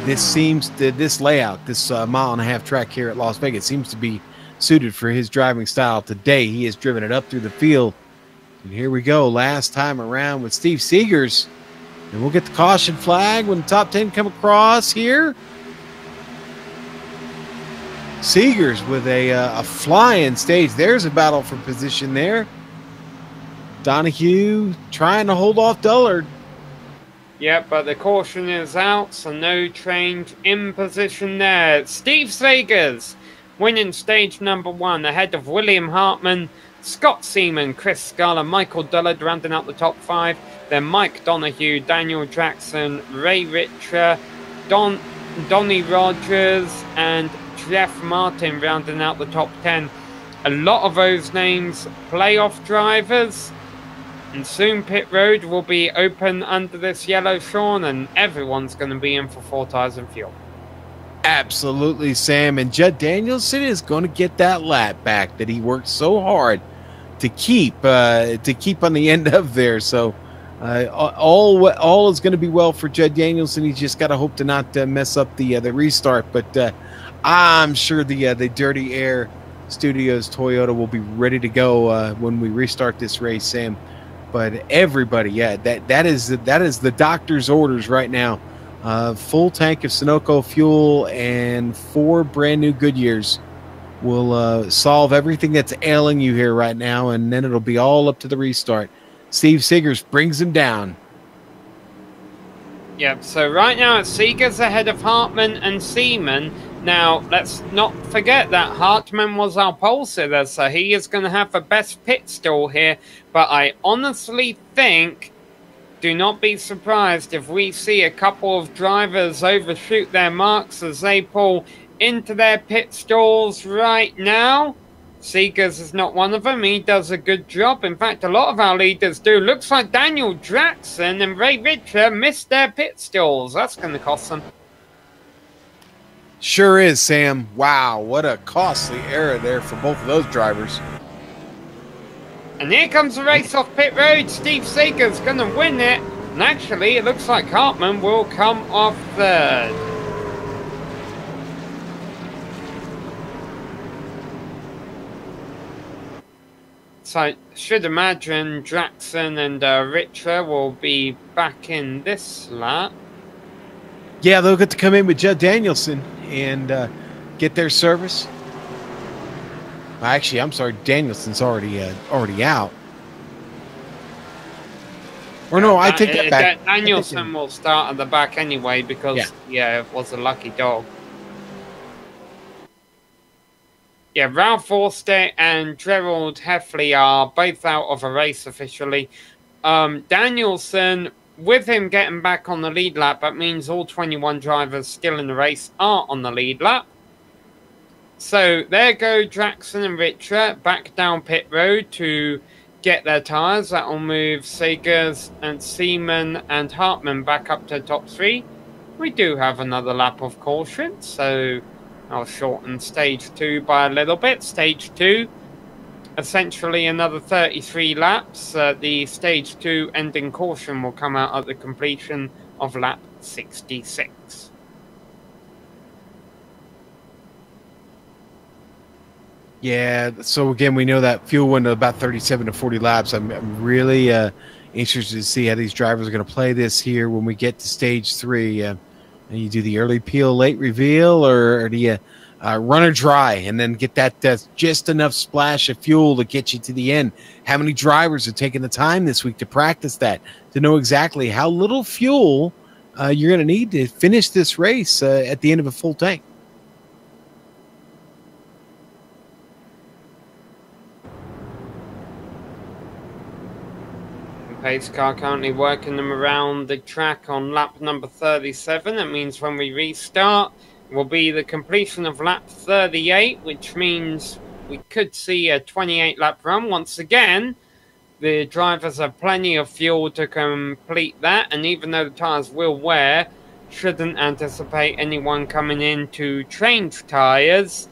this layout, this mile-and-a-half track here at Las Vegas seems to be suited for his driving style today. He has driven it up through the field. And here we go, last time around with Steve Seegers. And we'll get the caution flag when the top 10 come across here. Seegers with a flying stage. There's a battle for position there. Donahue trying to hold off Dullard. Yeah, but the caution is out, so no change in position there. Steve Seegers winning stage number 1 ahead of William Hartman, Scott Seaman, Chris Scala, Michael Dullard rounding out the top 5. Then Mike Donahue, Daniel Jackson, Ray Richer, Donnie Rogers, and Jeff Martin rounding out the top 10. A lot of those names playoff drivers. And soon pit road will be open under this yellow Sean, and everyone's going to be in for 4 tires and fuel. Absolutely, Sam. And Judd Danielson is going to get that lap back that he worked so hard to keep on the end of there. So all is going to be well for Judd Danielson. He's just got to hope to not mess up the restart. But I'm sure the Dirty Air Studios Toyota will be ready to go when we restart this race, Sam. But everybody, yeah, that is the doctor's orders right now. Full tank of Sunoco fuel and 4 brand new Goodyears will solve everything that's ailing you here right now, and then it'll be all up to the restart. Steve Seegers brings him down. Yep, so right now it's Seegers ahead of Hartman and Seaman. Now, let's not forget that Hartman was our pole sitter, so he is going to have the best pit stall here. But I honestly think, do not be surprised if we see a couple of drivers overshoot their marks as they pull into their pit stalls right now. Seegers is not one of them. He does a good job. In fact, a lot of our leaders do. Looks like Daniel Jackson and Ray Richer missed their pit stalls. That's going to cost them. Sure is, Sam. Wow, what a costly error there for both of those drivers. And here comes the race off pit road. Steve Seegers going to win it. And actually, it looks like Hartman will come off third. So I should imagine Jackson and Richer will be back in this lap. Yeah, they'll get to come in with Judd Danielson and get their service. Actually, I'm sorry, Danielson's already out. Or no, I take that back. Danielson will start at the back anyway because, yeah, it was a lucky dog. Yeah, Ralph Forster and Gerald Heffley are both out of a race officially. Danielson, with him getting back on the lead lap, that means all 21 drivers still in the race are on the lead lap. So there go Jackson and Richer back down pit road to get their tyres. That will move Seegers and Seaman and Hartman back up to top 3. We do have another lap of caution, so I'll shorten stage 2 by a little bit. Stage 2, essentially another 33 laps. The stage 2 ending caution will come out at the completion of lap 66. Yeah, so again, we know that fuel window about 37 to 40 laps. I'm really interested to see how these drivers are going to play this here when we get to stage 3. And you do the early peel, late reveal, or do you run her dry and then get that just enough splash of fuel to get you to the end? How many drivers are taking the time this week to practice that, to know exactly how little fuel you're going to need to finish this race at the end of a full tank? Pace car currently working them around the track on lap number 37. That means when we restart, it will be the completion of lap 38, which means we could see a 28-lap run. Once again, the drivers have plenty of fuel to complete that, and even though the tyres will wear, shouldn't anticipate anyone coming in to change tyres.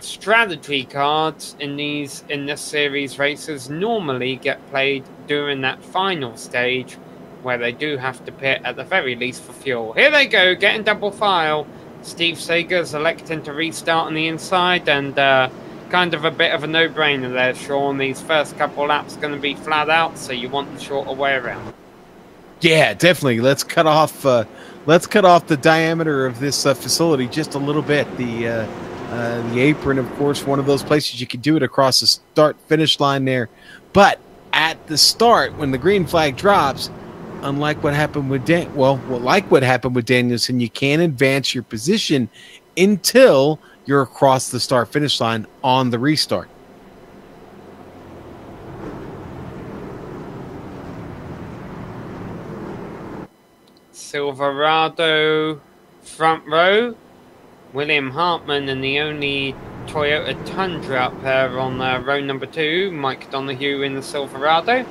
Strategy cards in this series races normally get played during that final stage where they do have to pit at the very least for fuel. Here they go, getting double file. Steve Sager's electing to restart on the inside, and kind of a bit of a no-brainer there, Sean. These first couple laps going to be flat out, so you want the shorter way around. Yeah, definitely. Let's cut off the diameter of this facility just a little bit. The apron, of course, one of those places you can do it across the start-finish line there. But at the start, when the green flag drops, unlike what happened with like what happened with Danielson, you can't advance your position until you're across the start-finish line on the restart. Silverado front row. William Hartman and the only Toyota Tundra up there on row number 2. Mike Donoghue in the Silverado.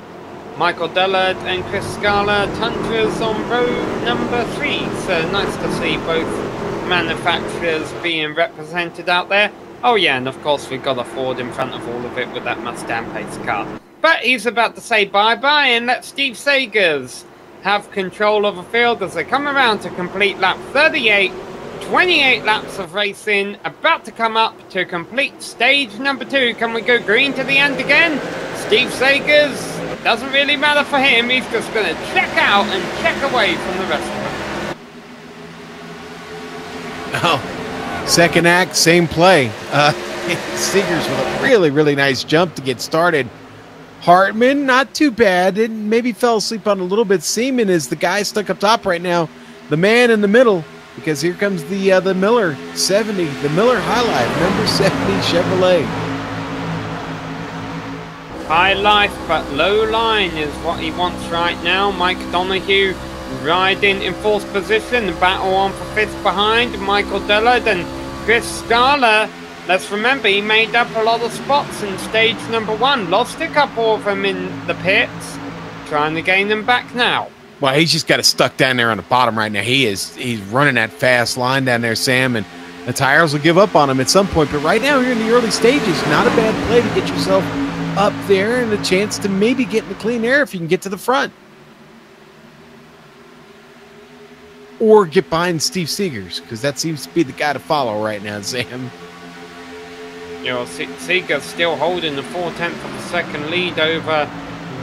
Michael Dillard and Chris Scala, Tundras on row number 3. So nice to see both manufacturers being represented out there. Oh yeah, and of course we've got a Ford in front of all of it with that Mustang pace car. But he's about to say bye-bye and let Steve Sagers have control of the field as they come around to complete lap 38. 28 laps of racing, about to come up to complete stage number 2. Can we go green to the end again? Steve Sagers, doesn't really matter for him. He's just going to check out and check away from the rest of them. Oh, second act, same play. Sagers with a really, really nice jump to get started. Hartman, not too bad. Maybe fell asleep on a little bit. Seaman is the guy stuck up top right now. The man in the middle. Because here comes the Miller 70, the Miller Highlight, number 70 Chevrolet. High life, but low line is what he wants right now. Mike Donoghue riding in fourth position. The battle on for fifth behind Michael Dillard and Chris Scala. Let's remember, he made up a lot of spots in stage number 1. Lost a couple of them in the pits. Trying to gain them back now. Well, he's just got it stuck down there on the bottom right now. He's running that fast line down there, Sam, and the tires will give up on him at some point. But right now, here in the early stages, not a bad play to get yourself up there and a chance to maybe get in the clean air if you can get to the front. Or get behind Steve Sagers, because that seems to be the guy to follow right now, Sam. You know, Sagers still holding the 4/10 of a second lead over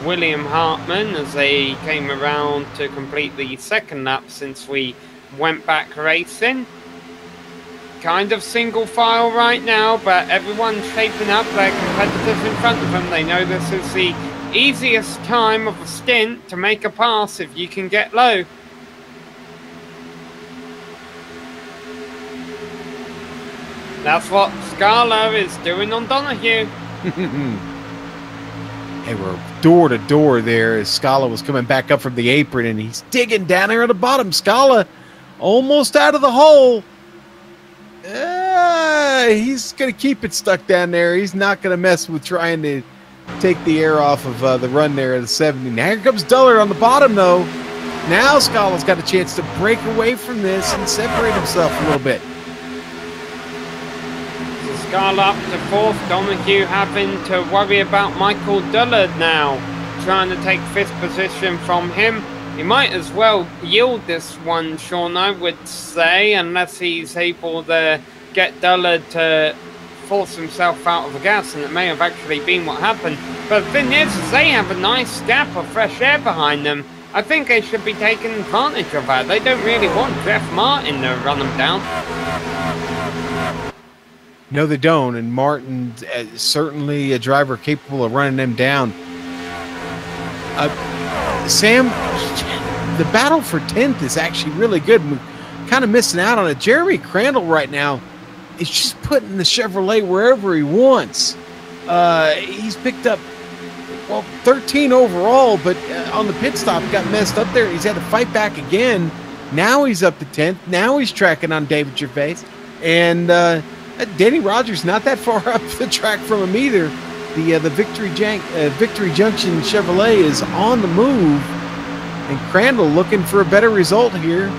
William Hartman as they came around to complete the second lap since we went back racing. Kind of single file right now, but everyone's shaping up their competitors in front of them. They know this is the easiest time of a stint to make a pass if you can get low. That's what Scala is doing on Donoghue. Hey, we're door to door there as Scala was coming back up from the apron, and he's digging down there at the bottom. Scala almost out of the hole. He's going to keep it stuck down there. He's not going to mess with trying to take the air off of the run there at the 70. Now here comes Dullard on the bottom, though. Now Scala's got a chance to break away from this and separate himself a little bit. Scala up to fourth. Donoghue having to worry about Michael Dillard now, trying to take fifth position from him. He might as well yield this one, Sean, I would say, unless he's able to get Dullard to force himself out of the gas, and it may have actually been what happened. But the thing is they have a nice gap of fresh air behind them. I think they should be taking advantage of that. They don't really want Jeff Martin to run them down. No, they don't, and Martin certainly a driver capable of running them down. Sam, the battle for 10th is actually really good. We're kind of missing out on it. Jeremy Crandall right now is just putting the Chevrolet wherever he wants. He's picked up, 13 overall, but on the pit stop got messed up there. He's had to fight back again. Now he's up to 10th. Now he's tracking on David Gervais. And Danny Rogers not that far up the track from him either. The Victory Junction Chevrolet is on the move, and Crandall looking for a better result here.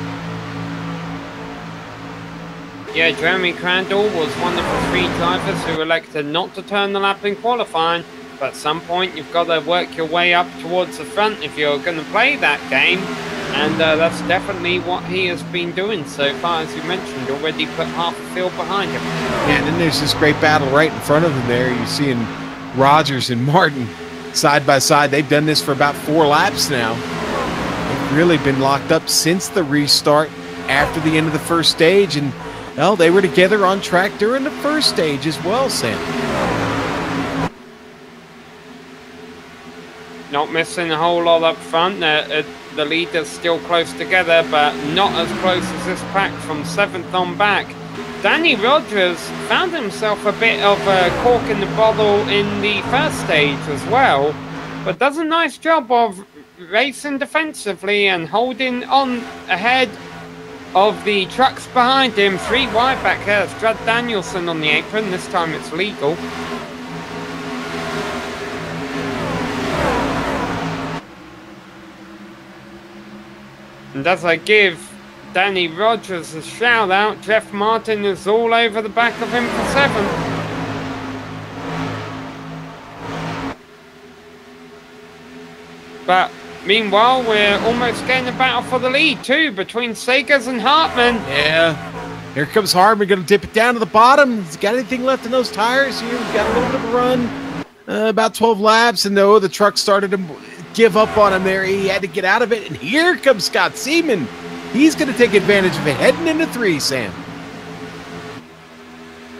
Yeah, Jeremy Crandall was one of the 3 drivers who elected not to turn the lap in qualifying, but at some point you've got to work your way up towards the front if you're going to play that game, and that's definitely what he has been doing so far. As you mentioned, already put half the field behind him. Yeah, and then there's this great battle right in front of him there. You're seeing Rogers and Martin side by side. They've done this for about 4 laps now. They've really been locked up since the restart after the end of the first stage, and well, they were together on track during the first stage as well, Sam. Not missing a whole lot up front. The leaders still close together, but not as close as this pack from 7th on back. Danny Rogers found himself a bit of a cork in the bottle in the first stage as well, but does a nice job of racing defensively and holding on ahead of the trucks behind him. 3 wide back here. Strud Danielson on the apron. This time it's legal. And as I give Danny Rogers a shout out, Jeff Martin is all over the back of him for 7th. But meanwhile, we're almost getting a battle for the lead too between Sagers and Hartman. Yeah, here comes Hartman, going to dip it down to the bottom. He's got anything left in those tires here? We've got a little bit of a run, about 12 laps, and the truck started to give up on him there. He had to get out of it, and here comes Scott Seaman. He's going to take advantage of it, heading into 3, Sam.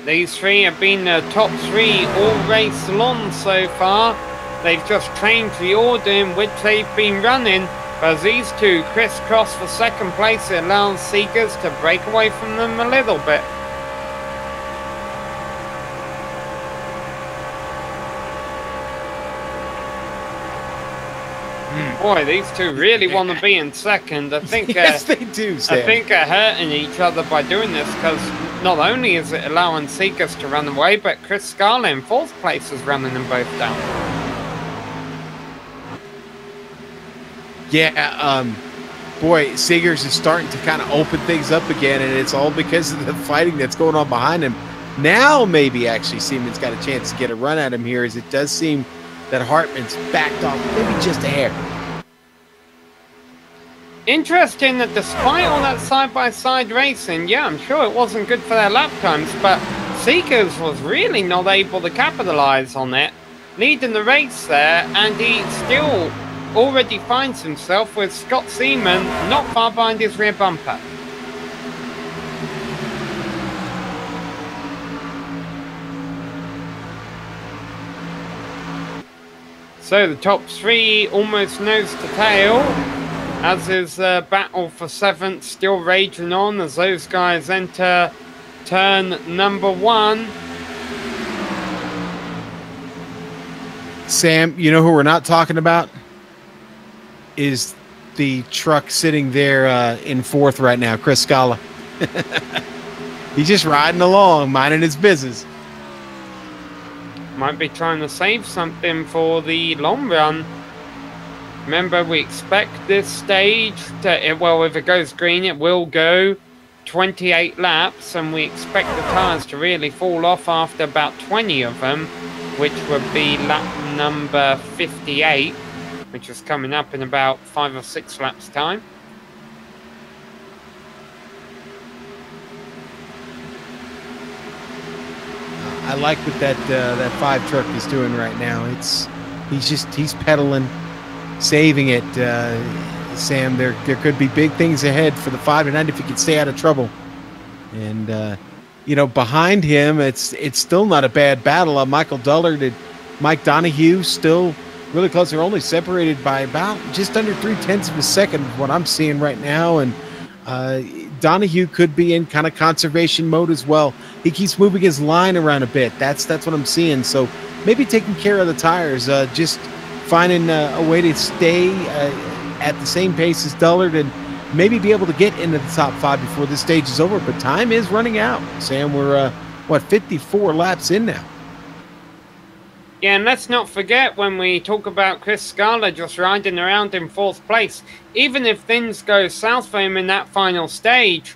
These 3 have been the top 3 all race long so far. They've just changed the order in which they've been running. But as these 2 crisscross for 2nd place, it allows Seekers to break away from them a little bit. Boy, these 2 really want to be in 2nd. I think yes, they do, Sam. I think they're hurting each other by doing this, because not only is it allowing Seekers to run away, but Chris Scala in 4th place is running them both down. Yeah, boy, Seegers is starting to kind of open things up again, and it's all because of the fighting that's going on behind him. Now maybe actually Seaman's got a chance to get a run at him here, as it does seem that Hartman's backed off maybe just a hair. Interesting that despite all that side-by-side racing, yeah, I'm sure it wasn't good for their lap times, but Seekers was really not able to capitalize on it, leading the race there, and he still already finds himself with Scott Seaman not far behind his rear bumper. So the top 3 almost nose to tail, as is the battle for 7th still raging on as those guys enter turn number 1. Sam, you know who we're not talking about? Is the truck sitting there in 4th right now, Chris Scala. He's just riding along, minding his business. Might be trying to save something for the long run. Remember, we expect this stage to, well, if it goes green, it will go 28 laps, and we expect the tires to really fall off after about 20 of them, which would be lap number 58. which is coming up in about 5 or 6 laps' time. I like what that 5 truck is doing right now. He's pedaling, saving it. Sam, there could be big things ahead for the 5 to 9 if he can stay out of trouble. And behind him, it's still not a bad battle. Michael Dullard and Mike Donahue still really close. They're only separated by about just under 0.3 of a second, what I'm seeing right now. And Donahue could be in kind of conservation mode as well. He keeps moving his line around a bit. That's what I'm seeing. So maybe taking care of the tires, just finding a way to stay at the same pace as Dullard and maybe be able to get into the top 5 before this stage is over. But time is running out. Sam, we're 54 laps in now. Yeah, and let's not forget when we talk about Chris Scala just riding around in 4th place, even if things go south for him in that final stage,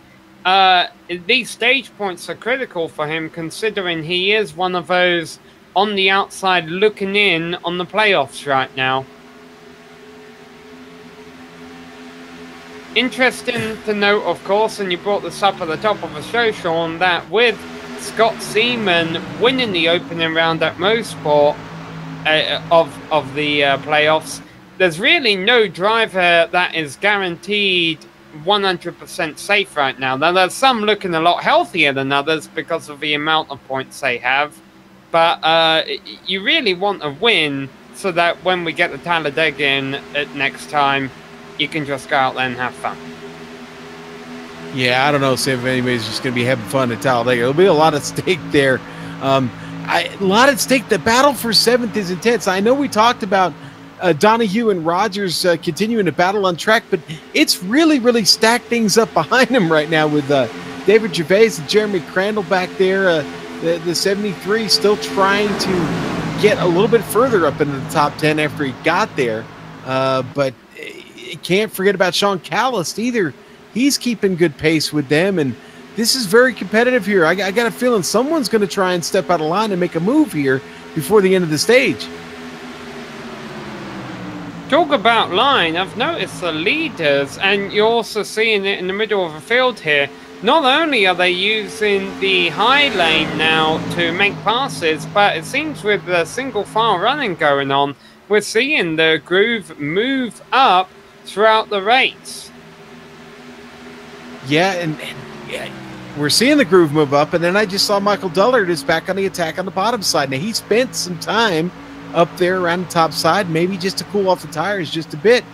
these stage points are critical for him, considering he is one of those on the outside looking in on the playoffs right now. Interesting to note, of course, and you brought this up at the top of the show, Sean, that with Scott Seaman winning the opening round at Mosport of the playoffs, there's really no driver that is guaranteed 100% safe right now. Now, there's some looking a lot healthier than others because of the amount of points they have, but you really want a win so that when we get the Talladega in next time, you can just go out there and have fun. Yeah, I don't know if anybody's just going to be having fun at Talladega. There'll be a lot at stake there. A lot at stake. The battle for 7th is intense. I know we talked about Donahue and Rogers continuing to battle on track, but it's really, really stacked things up behind him right now with David Gervais and Jeremy Crandall back there. The 73 still trying to get a little bit further up into the top 10 after he got there. But you can't forget about Sean Callis either. He's keeping good pace with them, and this is very competitive here. I got a feeling someone's going to try and step out of line and make a move here before the end of the stage. Talk about line. I've noticed the leaders, and you're also seeing it in the middle of the field here. Not only are they using the high lane now to make passes, but it seems with the single file running going on, we're seeing the groove move up throughout the race. Yeah, and we're seeing the groove move up, and then I just saw Michael Dullard is back on the attack on the bottom side. Now, he spent some time up there around the top side, maybe just to cool off the tires just a bit,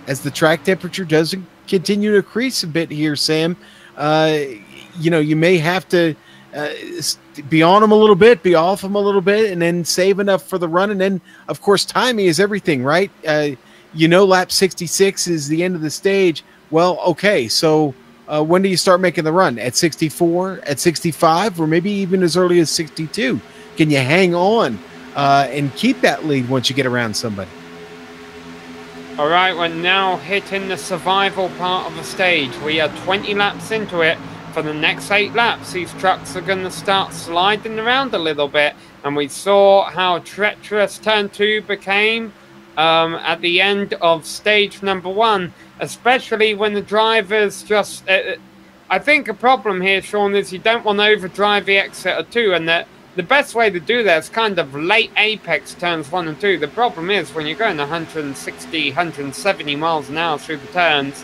as the track temperature does continue to increase a bit here, Sam. You may have to be on them a little bit, be off them a little bit, and then save enough for the run. And then, of course, timing is everything, right? Lap 66 is the end of the stage. Well, okay, so when do you start making the run? At 64, at 65, or maybe even as early as 62? Can you hang on and keep that lead once you get around somebody? All right, we're now hitting the survival part of the stage. We are 20 laps into it. For the next 8 laps, these trucks are going to start sliding around a little bit. And we saw how treacherous turn 2 became at the end of stage number 1, especially when the drivers just... I think a problem here, Sean, is you don't want to overdrive the exit of 2, and that the best way to do that is kind of late apex turns 1 and 2. The problem is when you're going 160, 170 miles an hour through the turns,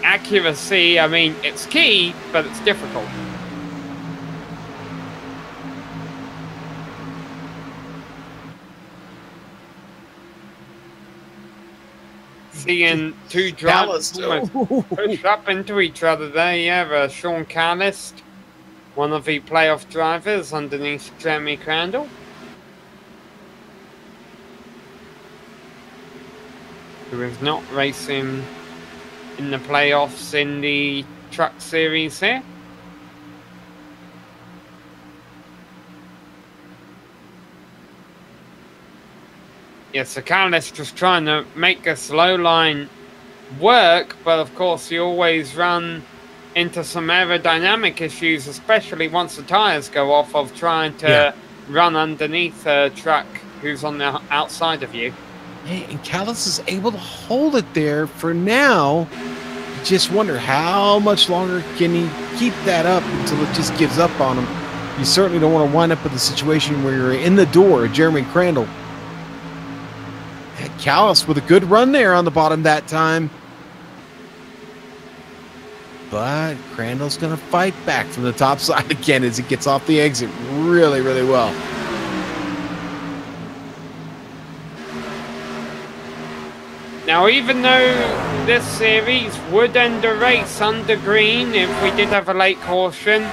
accuracy, I mean, it's key, but it's difficult. Seeing 2 drivers push up into each other there. Yeah, Sean Callis, one of the playoff drivers underneath Jeremy Crandall. Who is not racing in the playoffs in the truck series here. Yes, so Callis just trying to make a slow line work, but of course you always run into some aerodynamic issues, especially once the tires go off, of trying to run underneath a truck who's on the outside of you. Hey, and Callis is able to hold it there for now. You just wonder how much longer can he keep that up until it just gives up on him. You certainly don't want to wind up with a situation where you're in the door of Jeremy Crandall. And Callis with a good run there on the bottom that time. But Crandall's going to fight back from the top side again as he gets off the exit really, really well. Now, even though this series would end a race under green if we did have a late caution,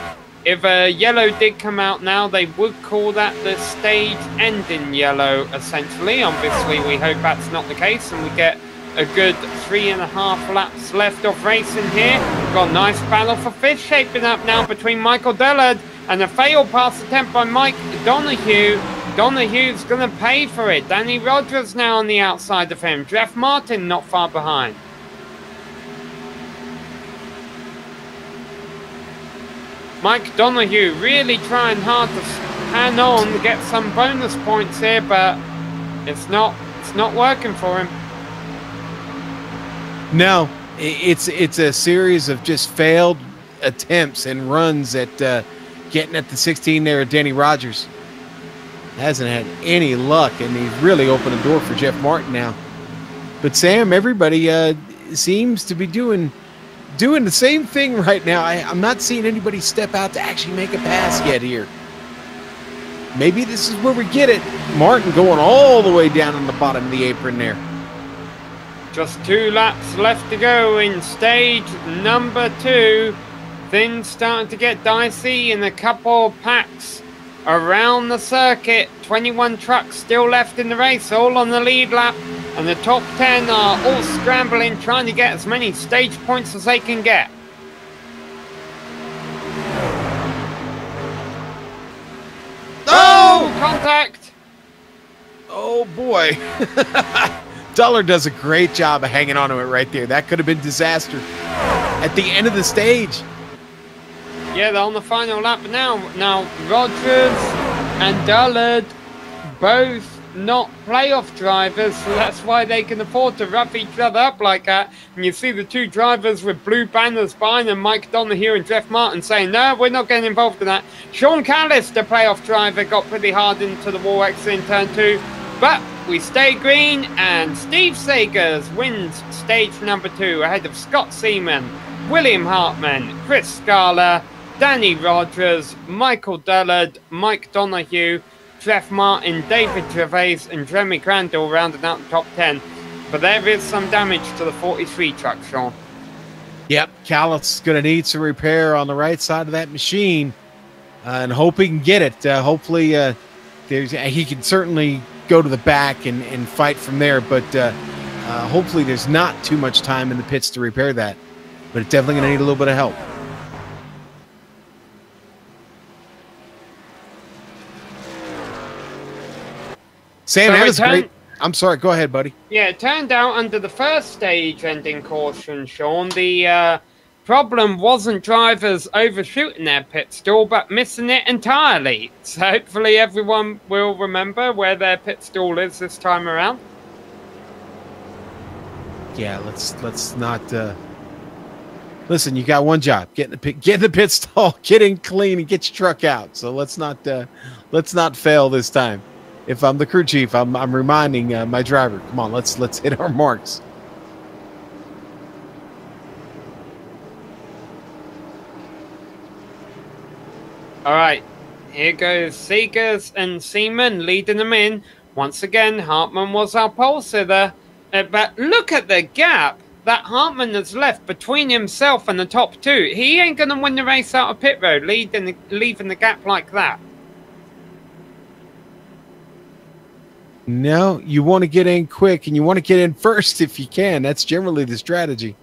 if a yellow did come out now, they would call that the stage ending yellow, essentially. Obviously, we hope that's not the case, and we get a good 3.5 laps left of racing here. We've got a nice battle for fifth shaping up now between Michael Dillard and a failed pass attempt by Mike Donahue. Donahue's going to pay for it. Danny Rogers now on the outside of him. Jeff Martin not far behind. Mike Donahue really trying hard to hang on to get some bonus points here, but it's not working for him. No, it's a series of just failed attempts and runs at getting at the 16 there at Danny Rogers. Hasn't had any luck, and he's really opened the door for Jeff Martin now. But Sam, everybody seems to be doing the same thing right now. I'm not seeing anybody step out to actually make a pass yet here. Maybe this is where we get it. Martin going all the way down on the bottom of the apron there. Just 2 laps left to go in stage number 2. Things starting to get dicey in a couple of packs around the circuit. 21 trucks still left in the race, all on the lead lap, and the top 10 are all scrambling, trying to get as many stage points as they can get. Oh, contact! Oh boy. Duller does a great job of hanging on to it right there. That could have been disaster at the end of the stage. Yeah, they're on the final lap now. Now, Rogers and Dullard, both not playoff drivers, so that's why they can afford to rough each other up like that. And you see the 2 drivers with blue banners behind them, Mike Donahue and Jeff Martin, saying, no, we're not getting involved in that. Sean Callis, the playoff driver, got pretty hard into the wall exit in turn 2. But we stay green, and Steve Sagers wins stage number 2 ahead of Scott Seaman, William Hartman, Chris Scala, Danny Rogers, Michael Dullard, Mike Donahue, Jeff Martin, David Gervais, and Jeremy Crandall rounding out the top 10. But there is some damage to the 43 truck, Sean. Yep, Callis is going to need some repair on the right side of that machine, and hope he can get it. Hopefully, he can certainly go to the back and fight from there, but hopefully there's not too much time in the pits to repair that. But it's definitely going to need a little bit of help. Sam, that was great. I'm sorry, go ahead, buddy. Yeah, it turned out under the first stage ending caution, Sean, the problem wasn't drivers overshooting their pit stall, but missing it entirely. So hopefully everyone will remember where their pit stall is this time around. Yeah, let's not. Listen, you got one job: get in the pit stall, get in clean, and get your truck out. So let's not fail this time. If I'm the crew chief, I'm reminding my driver, come on, let's hit our marks. All right, here goes Seegers and Seaman leading them in. Once again, Hartman was our pole sitter. But look at the gap that Hartman has left between himself and the top 2. He ain't going to win the race out of pit road, leaving the gap like that. No, you want to get in quick, and you want to get in first if you can. That's generally the strategy.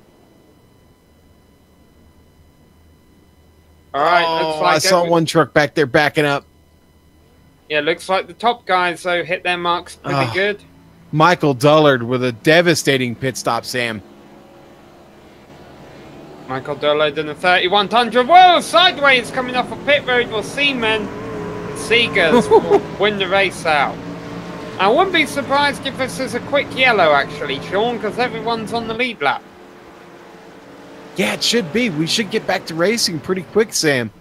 All right, looks like I saw one truck back there backing up. Yeah, looks like the top guys, though, hit their marks pretty good. Michael Dullard with a devastating pit stop, Sam. Michael Dullard in the 31 Tundra. Whoa, sideways coming off a pit road for Seaman. Seegers will win the race out. I wouldn't be surprised if this is a quick yellow, actually, Sean, because everyone's on the lead lap. Yeah, it should be. We should get back to racing pretty quick, Sam.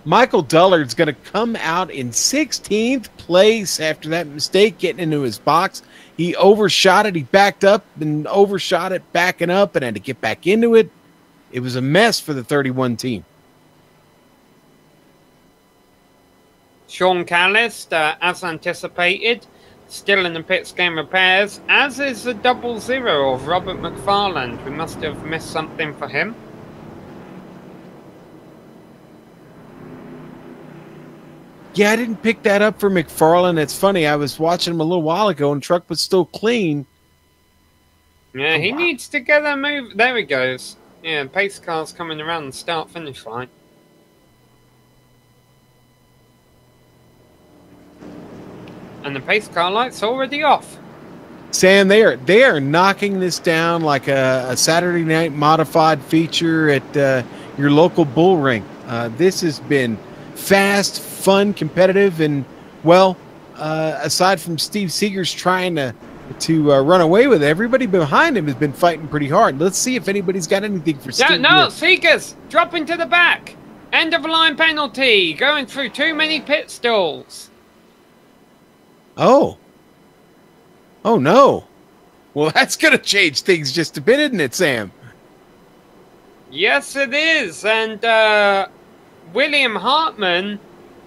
Michael Dullard's going to come out in 16th place after that mistake, getting into his box. He overshot it. He backed up and overshot it, backing up, and had to get back into it. It was a mess for the 31 team. Sean Callis, as anticipated, still in the pits game repairs, as is the 00 of Robert McFarland. We must have missed something for him. Yeah, I didn't pick that up for McFarland. It's funny. I was watching him a little while ago, and the truck was still clean. Yeah, he needs to get a move. There he goes. Yeah, pace car's coming around the start-finish line. And the pace car light's already off. Sam, they are knocking this down like a Saturday night modified feature at your local bull ring. This has been fast, fun, competitive, and, well, aside from Steve Seegers trying to run away with it, everybody behind him has been fighting pretty hard. Let's see if anybody's got anything for Steve. No, Seegers, dropping to the back. End of the line penalty, going through too many pit stalls. Oh no. Well, that's going to change things just a bit, isn't it, Sam? Yes, it is. And William Hartman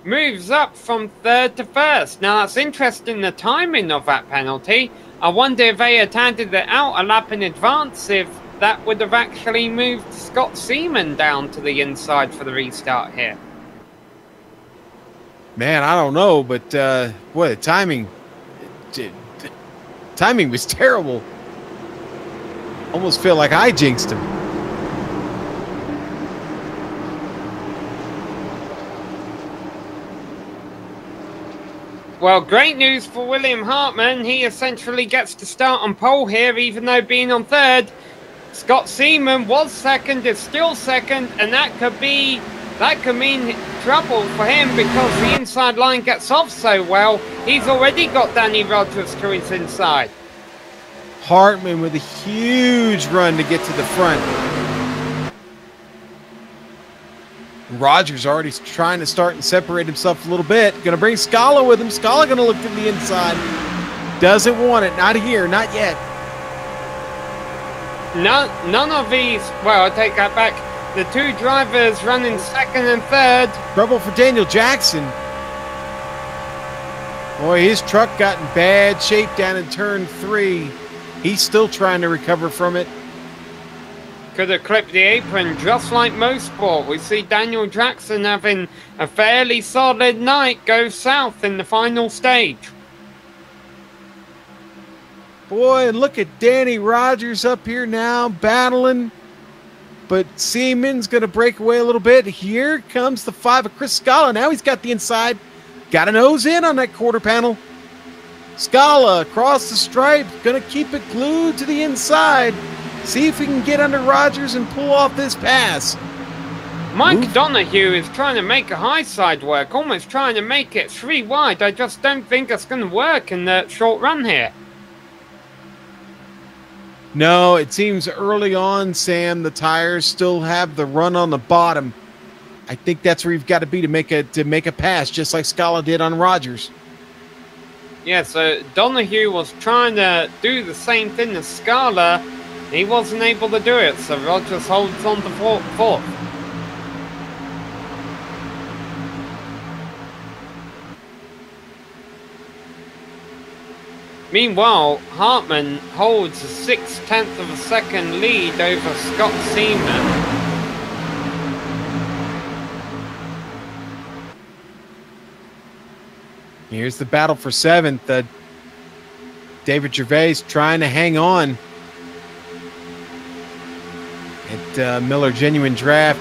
moves up from 3rd to 1st. Now, that's interesting, the timing of that penalty. I wonder if they had handed it out a lap in advance, if that would have actually moved Scott Seaman down to the inside for the restart here. Man, I don't know, but boy, the timing was terrible. Almost feel like I jinxed him. Well, great news for William Hartman. He essentially gets to start on pole here, even though being on 3rd. Scott Seaman was 2nd, is still 2nd, and that could mean trouble for him because the inside line gets off so well. He's already got Danny Rogers to his inside. Hartman with a huge run to get to the front. Rogers already trying to start and separate himself a little bit. Going to bring Scala with him. Scala going to look to the inside. Doesn't want it. Not here. Not yet. None of these. Well, I take that back. The two drivers running 2nd and 3rd. Trouble for Daniel Jackson. Boy, his truck got in bad shape down in turn 3. He's still trying to recover from it. Could have clipped the apron just like Mosport. We see Daniel Jackson having a fairly solid night go south in the final stage. Boy, and look at Danny Rogers up here now battling. But Seaman's going to break away a little bit. Here comes the 5 of Chris Scala. Now he's got the inside. Got a nose in on that quarter panel. Scala across the stripe. Going to keep it glued to the inside. See if we can get under Rogers and pull off this pass. Mike Donahue is trying to make a high side work. Almost trying to make it 3 wide. I just don't think it's going to work in the short run here. No, it seems early on, Sam, the tires still have the run on the bottom. I think that's where you've got to be to make a pass, just like Scala did on Rogers. Yeah, so Donahue was trying to do the same thing as Scala. He wasn't able to do it, so Rogers holds on to 4th. Meanwhile, Hartman holds a 6/10 of a second lead over Scott Seaman. Here's the battle for 7th. David Gervais trying to hang on at Miller Genuine Draft.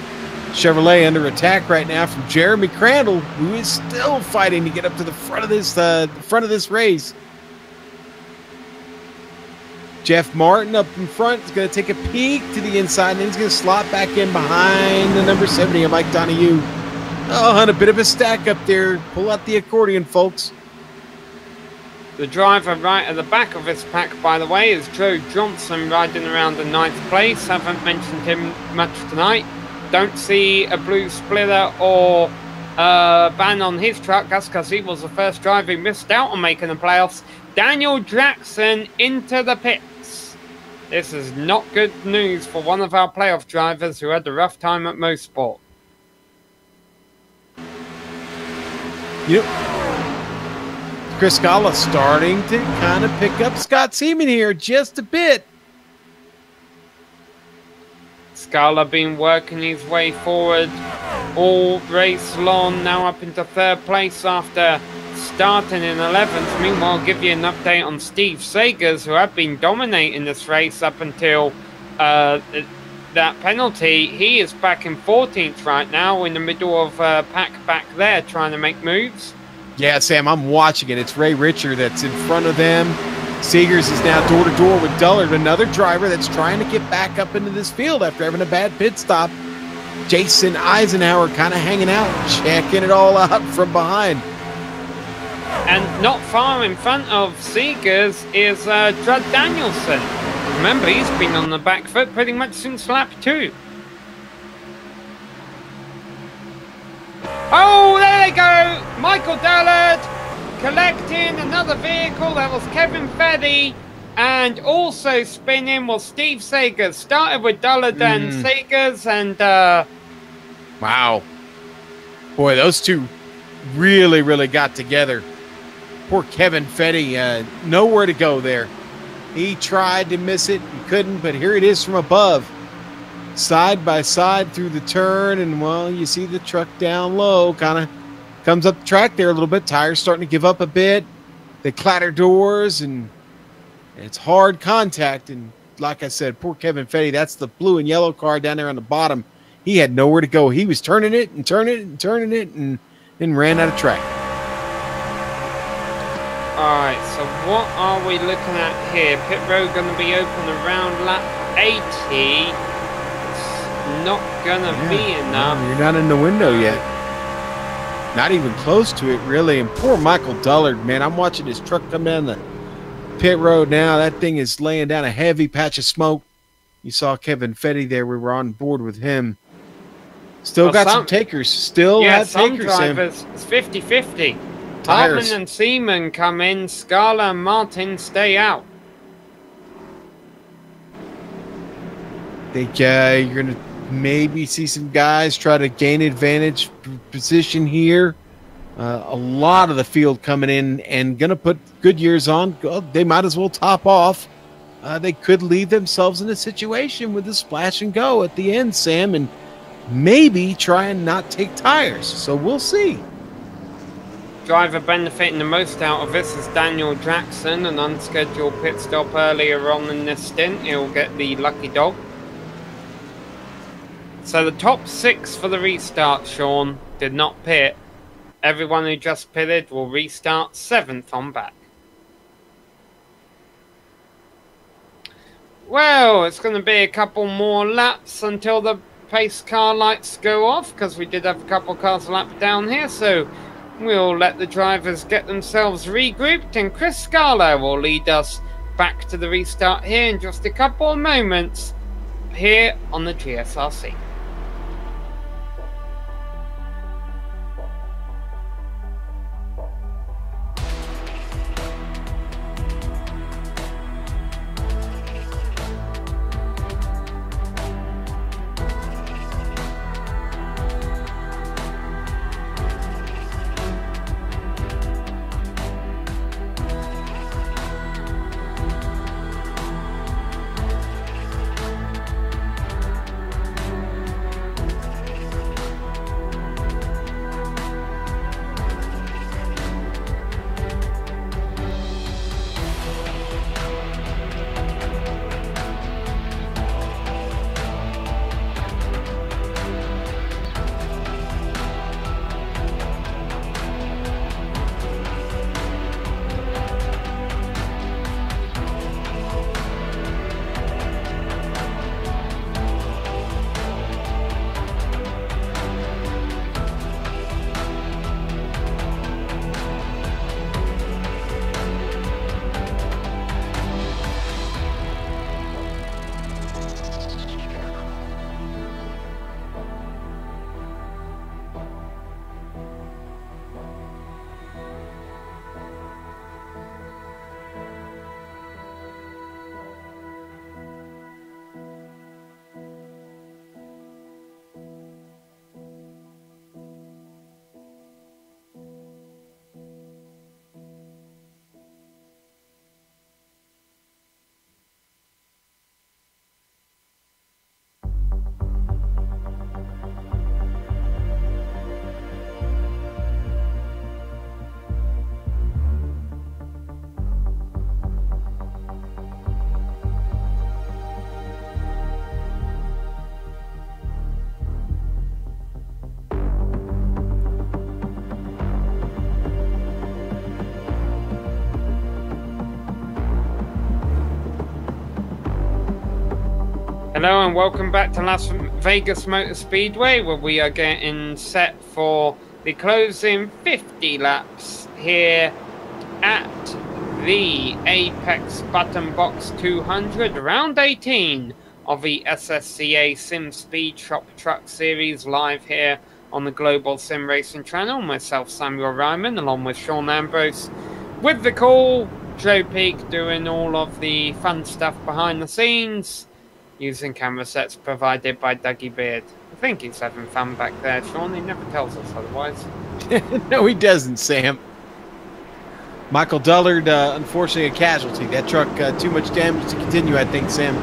Chevrolet under attack right now from Jeremy Crandall, who is still fighting to get up to the front of this race. Jeff Martin up in front is going to take a peek to the inside, and then he's going to slot back in behind the number 70 of Mike Donahue. Oh, and a bit of a stack up there. Pull out the accordion, folks. The driver right at the back of this pack, by the way, is Joe Johnson, riding around in 9th place. Haven't mentioned him much tonight. Don't see a blue splitter or ban on his truck. That's because he was the first driver who missed out on making the playoffs. Daniel Jackson into the pits. This is not good news for one of our playoff drivers who had a rough time at Mosport. Yep. Chris Scala starting to kind of pick up Scott Seaman here just a bit. Scala been working his way forward all race long, now up into 3rd place after starting in 11th. Meanwhile, I'll give you an update on Steve Sagers, who have been dominating this race up until that penalty. He is back in 14th right now, in the middle of pack back there, trying to make moves. Yeah, Sam, I'm watching it. It's Ray Richer that's in front of them. Seegers is now door-to-door with Dullard, another driver that's trying to get back up into this field after having a bad pit stop. Jason Eisenhower kind of hanging out, checking it all out from behind. And not far in front of Seegers is Drud Danielson. Remember, he's been on the back foot pretty much since lap 2. Oh, there they go! Michael Dullard collecting another vehicle. That was Kevin Fedde. And also spinning was Steve Sagers. Started with Dullard and Sagers. And, wow. Boy, those two really got together. Poor Kevin Fedde, nowhere to go there. He tried to miss it and couldn't, but here it is from above. Side by side through the turn, and well, you see the truck down low, kind of comes up the track there a little bit. Tires starting to give up a bit. They clatter doors, and it's hard contact. And like I said, poor Kevin Fedde, that's the blue and yellow car down there on the bottom. He had nowhere to go. He was turning it and ran out of track. All right, so what are we looking at here? Pit road going to be open around lap 80. Not gonna be enough. You're not in the window yet. Not even close to it, really. And poor Michael Dullard, man. I'm watching his truck come down the pit road now. That thing is laying down a heavy patch of smoke. You saw Kevin Fedde there. We were on board with him. Still got some takers. Still have some takers. Drivers. It's 50-50. Hartman and Seaman come in. Scala and Martin stay out. Think you're going to maybe see some guys try to gain advantage position here. A lot of the field coming in and going to put good years on. They might as well top off. They could leave themselves in a situation with a splash and go at the end, Sam, and maybe try and not take tires. So we'll see. Driver benefiting the most out of this is Daniel Jackson, an unscheduled pit stop earlier on in this stint. He'll get the lucky dog. So the top 6 for the restart, Sean, did not pit. Everyone who just pitted will restart 7th on back. Well, it's going to be a couple more laps until the pace car lights go off, because we did have a couple cars lapped down here, so we'll let the drivers get themselves regrouped, and Chris Scala will lead us back to the restart here in just a couple of moments here on the GSRC. Hello and welcome back to Las Vegas Motor Speedway, where we are getting set for the closing 50 laps here at the Apex Button Box 200, round 18 of the SSCA Sim Speed Shop Truck Series, live here on the Global SimRacing Channel. Myself, Samuel Ryman, along with Sean Ambrose with the call. Joe Peak doing all of the fun stuff behind the scenes, using camera sets provided by Dougie Beard. I think he's having fun back there, Sean. He never tells us otherwise. No, he doesn't, Sam. Michael Dullard, unfortunately, a casualty. That truck, too much damage to continue, I think, Sam.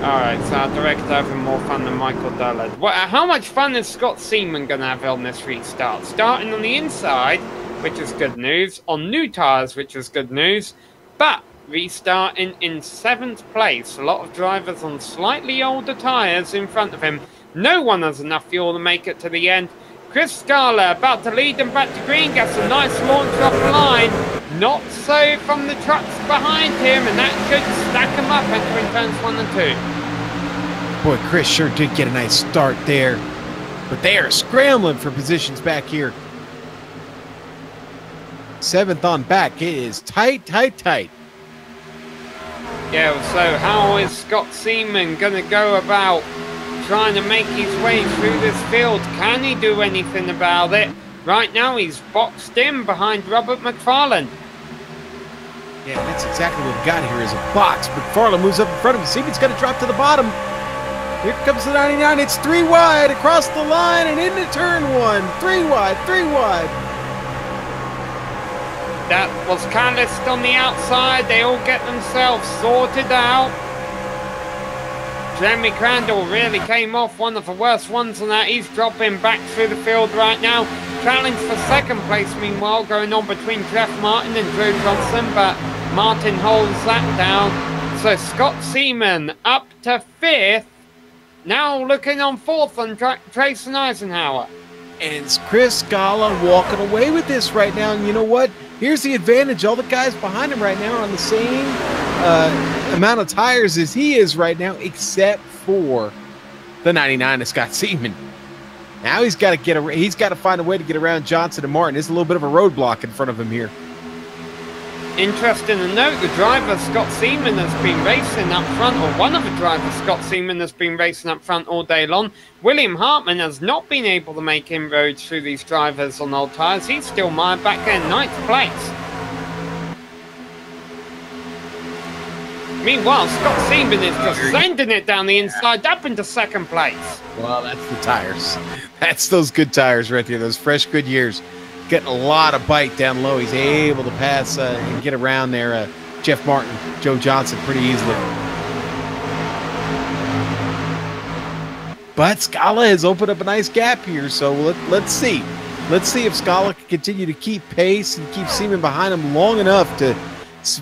Alright, so our director having more fun than Michael Dullard. How much fun is Scott Seaman going to have on this restart? Starting on the inside, which is good news, on new tyres, which is good news, but restarting in 7th place. A lot of drivers on slightly older tyres in front of him. No one has enough fuel to make it to the end. Chris Scala about to lead them back to green. Gets a nice launch off the line. Not so from the trucks behind him, and that should stack him up entering turns 1 and 2. Boy, Chris sure did get a nice start there, but they are scrambling for positions back here. 7th on back. It is tight, tight, tight. Yeah, so how is Scott Seaman going to go about trying to make his way through this field? Can he do anything about it? Right now he's boxed in behind Robert McFarlane. Yeah, that's exactly what we got here is a box. McFarlane moves up in front of him. Seaman's going to drop to the bottom. Here comes the 99. It's 3 wide across the line and into turn 1. 3 wide, 3 wide. That was Catalyst on the outside. They all get themselves sorted out. Jeremy Crandall really came off, one of the worst ones on that. He's dropping back through the field right now. Challenge for 2nd place, meanwhile, going on between Jeff Martin and Drew Johnson, but Martin holds that down. So Scott Seaman up to 5th. Now looking on 4th on Trayson Eisenhower. And it's Chris Scala walking away with this right now. And you know what? Here's the advantage. All the guys behind him right now are on the same amount of tires as he is right now, except for the 99 of Scott Seaman. Now he's got to find a way to get around Johnson and Martin. There's a little bit of a roadblock in front of him here. Interesting to note, the driver Scott Seaman has been racing up front, or one of the drivers Scott Seaman has been racing up front all day long. William Hartman has not been able to make inroads through these drivers on old tyres. He's still mired back in 9th place. Meanwhile, Scott Seaman is just sending it down the inside up into 2nd place. Well, that's the tires. That's those good tires right there, those fresh Goodyears. Getting a lot of bite down low. He's able to pass and get around there. Jeff Martin, Joe Johnson pretty easily. But Scala has opened up a nice gap here, so let's see. Let's see if Scala can continue to keep pace and keep Seaman behind him long enough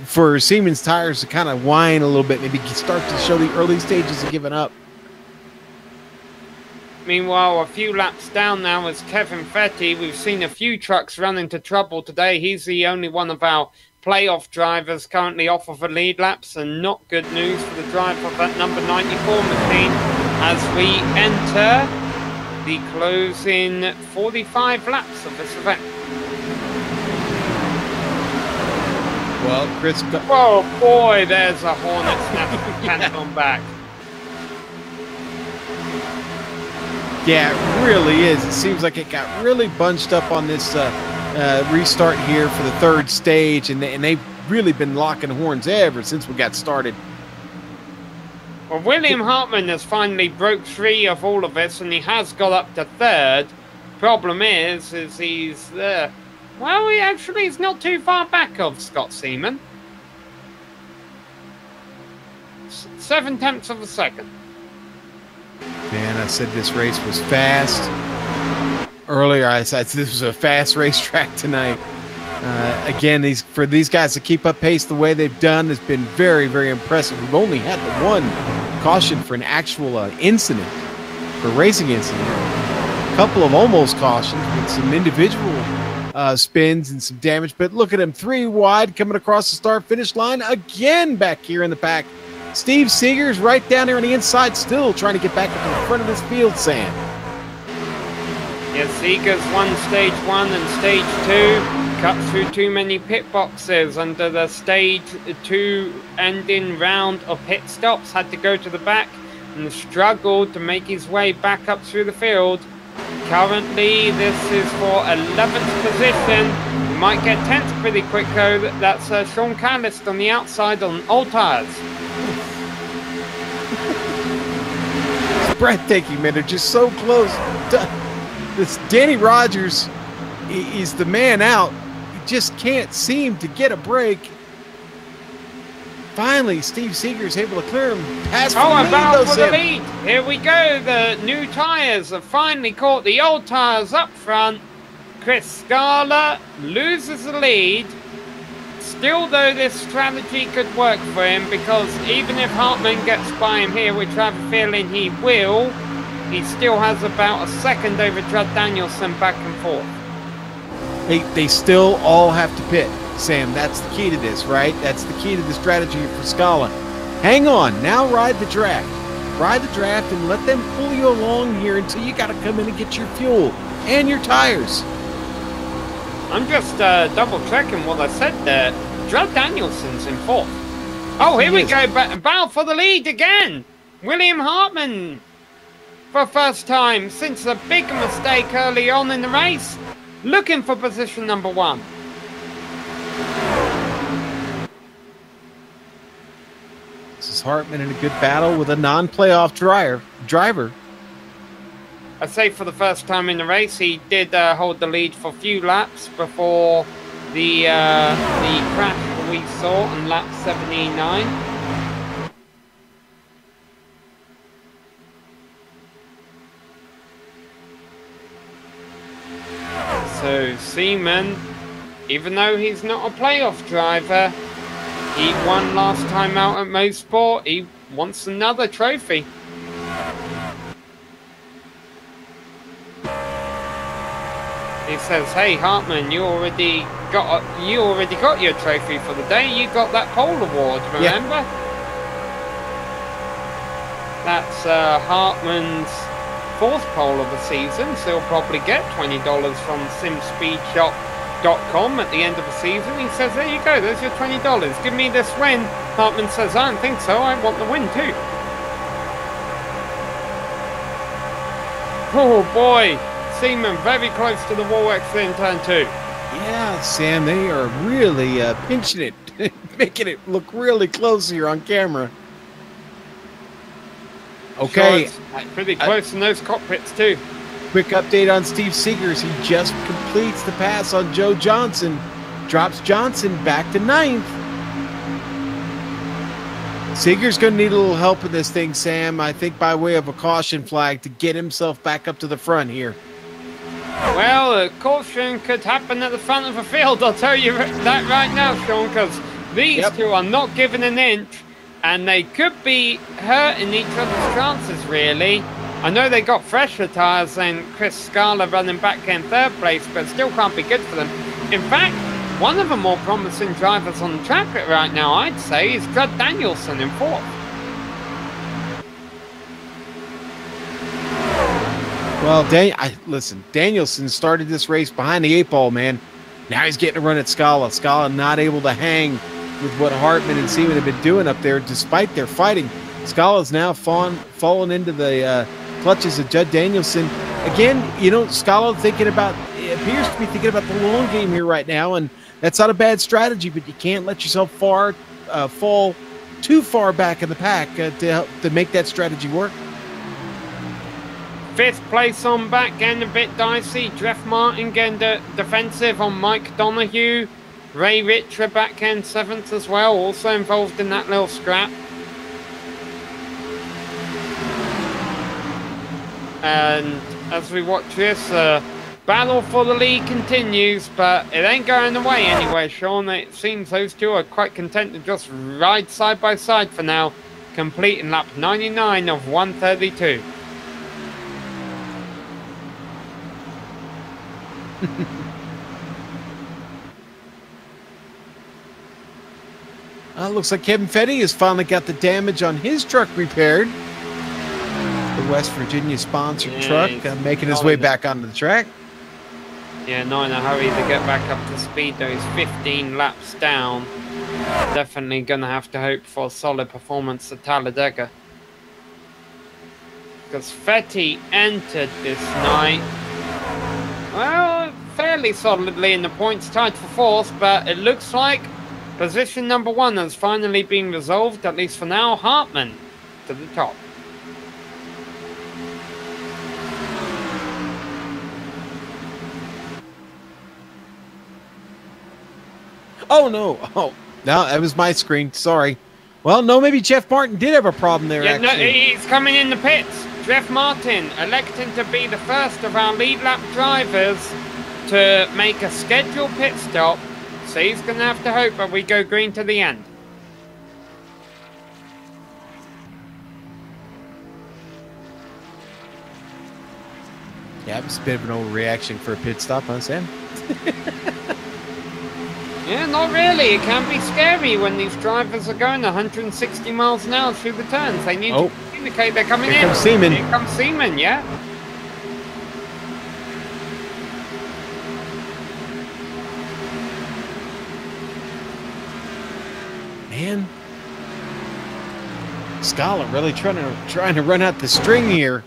for Seaman's tires to kind of whine a little bit, maybe start to show the early stages of giving up. Meanwhile, a few laps down now is Kevin Fetty. We've seen a few trucks run into trouble today. He's the only one of our playoff drivers currently off of the lead laps, and not good news for the driver of that number 94 machine as we enter the closing 45 laps of this event. Well, Chris... Whoa, boy, there's a Hornet snap cannon back. Yeah, it really is. It seems like it got really bunched up on this restart here for the 3rd stage, and they've really been locking horns ever since we got started. Well, William Hartman has finally broke free of all of this, and he has got up to 3rd. Problem is he's well, he's not too far back of Scott Seaman. 7/10 of a second. Man, I said this race was fast. Earlier, I said this was a fast racetrack tonight. Again, for these guys to keep up pace the way they've done has been very, very impressive. We've only had the one caution for an actual incident, for a racing incident. A couple of almost cautions with some individual spins and some damage. But look at him, 3 wide coming across the start-finish line again back here in the pack. Steve Seeger's right down there on the inside, still trying to get back up in the front of this field, Sam. Yeah, Seeger's won stage 1 and stage 2. Cut through too many pit boxes under the stage 2 ending round of pit stops. Had to go to the back and struggled to make his way back up through the field. Currently, this is for 11th position. He might get 10th pretty quick, though. That's Sean Callist on the outside on old tires. It's breathtaking, man. They're just so close. This Danny Rogers is the man out. He just can't seem to get a break. Finally, Steve Seeger's able to clear him. Pass for the lead. Here we go. The new tires have finally caught the old tires up front. Chris Scala loses the lead. Still, though, this strategy could work for him, because even if Hartman gets by him here, which I have a feeling he will, he still has about a second over Judd Danielson back and forth. They still all have to pit, Sam. That's the key to this, right? That's the key to the strategy for Scala. Hang on. Now ride the draft. Ride the draft and let them pull you along here until you got to come in and get your fuel and your tires. I'm just double checking what I said there. Judd Danielson's in fourth. Oh, here we go. Battle for the lead again. William Hartman, for first time since a big mistake early on in the race, looking for position number 1. This is Hartman in a good battle with a non-playoff driver. I'd say for the first time in the race, he did hold the lead for a few laps before the crash we saw on lap 79. So Seaman, even though he's not a playoff driver, he won last time out at Motorsport. He wants another trophy. He says, "Hey Hartman, you already got your trophy for the day. You got that pole award, remember?" Yeah. That's Hartman's 4th pole of the season, so he'll probably get $20 from simspeedshop.com at the end of the season. He says, "There you go, there's your $20. Give me this win." Hartman says, "I don't think so. I want the win too." Oh boy. Seaman very close to the wall exit in turn 2. Yeah, Sam, they are really pinching it, making it look really close here on camera. Okay. Sure, it's pretty close in those cockpits too. Quick update on Steve Seegers. He just completes the pass on Joe Johnson. Drops Johnson back to 9th. Seeger's going to need a little help in this thing, Sam. I think by way of a caution flag to get himself back up to the front here. Well, a caution could happen at the front of the field, I'll tell you that right now, Sean, because these two are not giving an inch, and they could be hurting each other's chances, really. I know they got fresher tyres than Chris Scala running back in 3rd place, but still can't be good for them. In fact, one of the more promising drivers on the track right now, I'd say, is Judd Danielson in 4th. Well, listen, Danielson started this race behind the 8 ball, man. Now he's getting a run at Scala. Scala not able to hang with what Hartman and Seaman have been doing up there, despite their fighting. Scala's now fallen into the clutches of Judd Danielson. Again, Scala appears to be thinking about the long game here right now, and that's not a bad strategy, but you can't let yourself fall too far back in the pack to make that strategy work. 5th place on back, getting a bit dicey. Jeff Martin getting defensive on Mike Donahue. Ray Richer back end 7th as well, also involved in that little scrap. And as we watch this, battle for the lead continues, but it ain't going away anyway, Sean. It seems those two are quite content to just ride side by side for now, completing lap 99 of 132. Looks like Kevin Fetty has finally got the damage on his truck repaired. The West Virginia sponsored truck making his way back onto the track. Yeah, not in a hurry to get back up to speed, though. He's 15 laps down. Definitely going to have to hope for a solid performance at Talladega. Because Fetty entered this night, well, fairly solidly in the points, tied for fourth, but it looks like position number 1 has finally been resolved, at least for now. Hartman to the top. Oh, no. Oh, no, that was my screen. Sorry. Well, no, maybe Jeff Martin did have a problem there, Yeah, no, actually. he's coming in the pits. Jeff Martin electing to be the first of our lead lap drivers to make a scheduled pit stop. So he's going to have to hope that we go green to the end. Yeah, it was a bit of an overreaction for a pit stop, huh, Sam? Yeah, not really. It can be scary when these drivers are going 160 miles an hour through the turns. They need to communicate they're coming in. Here comes Seaman. Here comes Seaman, yeah. Man. Scala really trying to run out the string here.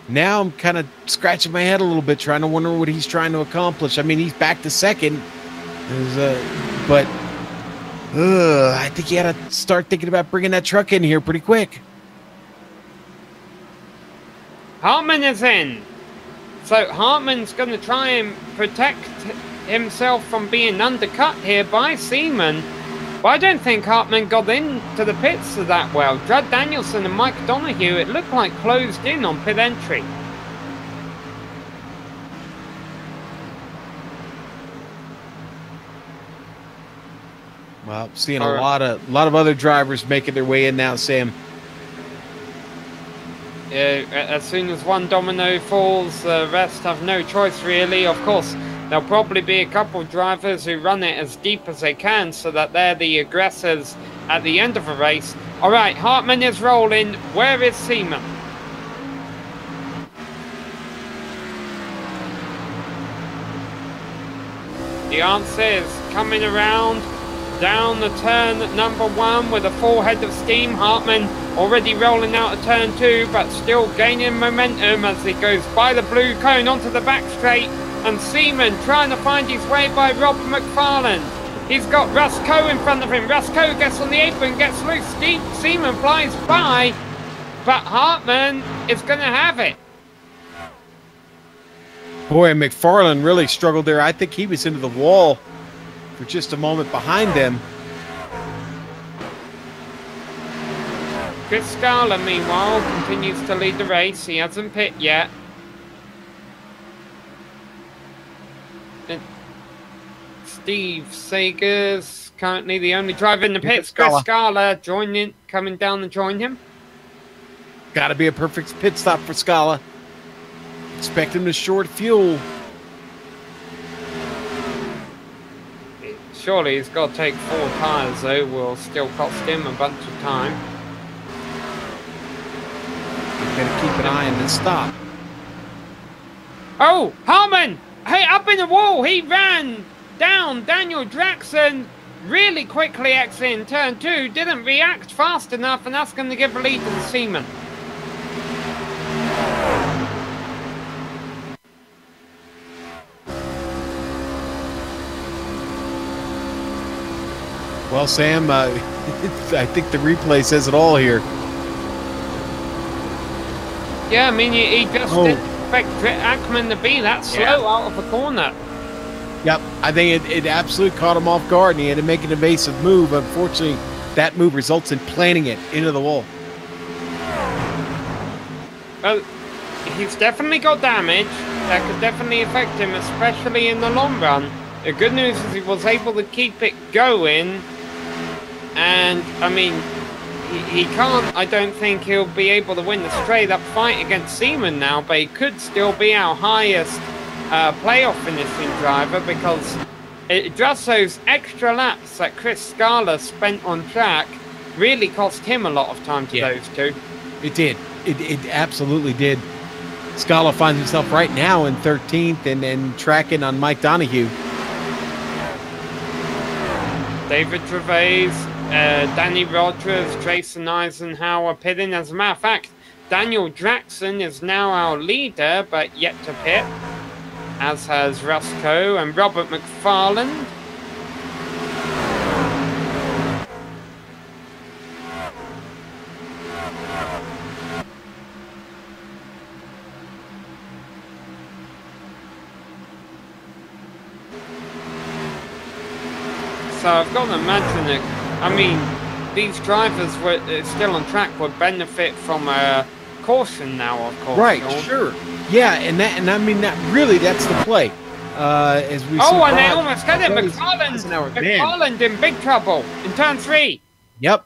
Now I'm kind of scratching my head a little bit, trying to wonder what he's trying to accomplish. I mean, he's back to second. But I think you got to start thinking about bringing that truck in here pretty quick. Hartman is in. So Hartman's going to try and protect himself from being undercut here by Seaman. But I don't think Hartman got into the pits that well. Judd Danielson and Mike Donoghue, it looked like closed in on pit entry. Well, seeing a lot of other drivers making their way in now, Sam. As soon as one domino falls, the rest have no choice, really. Of course, there'll probably be a couple of drivers who run it as deep as they can so that they're the aggressors at the end of a race. All right, Hartman is rolling. Where is Seaman? The answer is coming around down the turn number 1 with a full head of steam. Hartman already rolling out of turn 2, but still gaining momentum as he goes by the blue cone onto the back straight. And Seaman trying to find his way by Rob McFarland. He's got Russ Coe in front of him. Russ Coe gets on the apron, gets loose. Seaman flies by, but Hartman is going to have it. Boy, McFarland really struggled there. I think he was into the wall for just a moment behind them. Chris Scala, meanwhile, continues to lead the race. He hasn't pit yet. And Steve Sager's currently the only driver in the pits. Chris Scala coming down to join him. Got to be a perfect pit stop for Scala. Expect him to short fuel. Surely he's got to take 4 tires, though. Will still cost him a bunch of time. Better keep an eye on this stop. Oh, Hartman! Hey, up in the wall! He ran down Daniel Jackson really quickly exiting turn 2. Didn't react fast enough, and that's going to give the lead to Seaman. Well, Sam, I think the replay says it all here. Yeah, I mean, he just didn't expect Ackman to be that slow out of the corner. Yep, I think it absolutely caught him off guard, and he had to make an evasive move. Unfortunately, that move results in planting it into the wall. Well, he's definitely got damage. That could definitely affect him, especially in the long run. The good news is he was able to keep it going. And, I mean, he can't, I don't think he'll be able to win the straight-up fight against Seaman now, but he could still be our highest playoff finishing driver because just those extra laps that Chris Scala spent on track really cost him a lot of time to those two. It did. It absolutely did. Scala finds himself right now in 13th and tracking on Mike Donahue. David Gervais, Danny Rogers, Jason Eisenhower pitting. As a matter of fact, Daniel Jackson is now our leader, but yet to pit, as has Russ Coe and Robert McFarland. So I've got to imagine that, I mean, these drivers were still on track would benefit from a caution now, of course. Right, Sean. sure. Yeah, and I mean, that's the play. As we see and they almost got it. McFarland in big trouble in turn 3. Yep.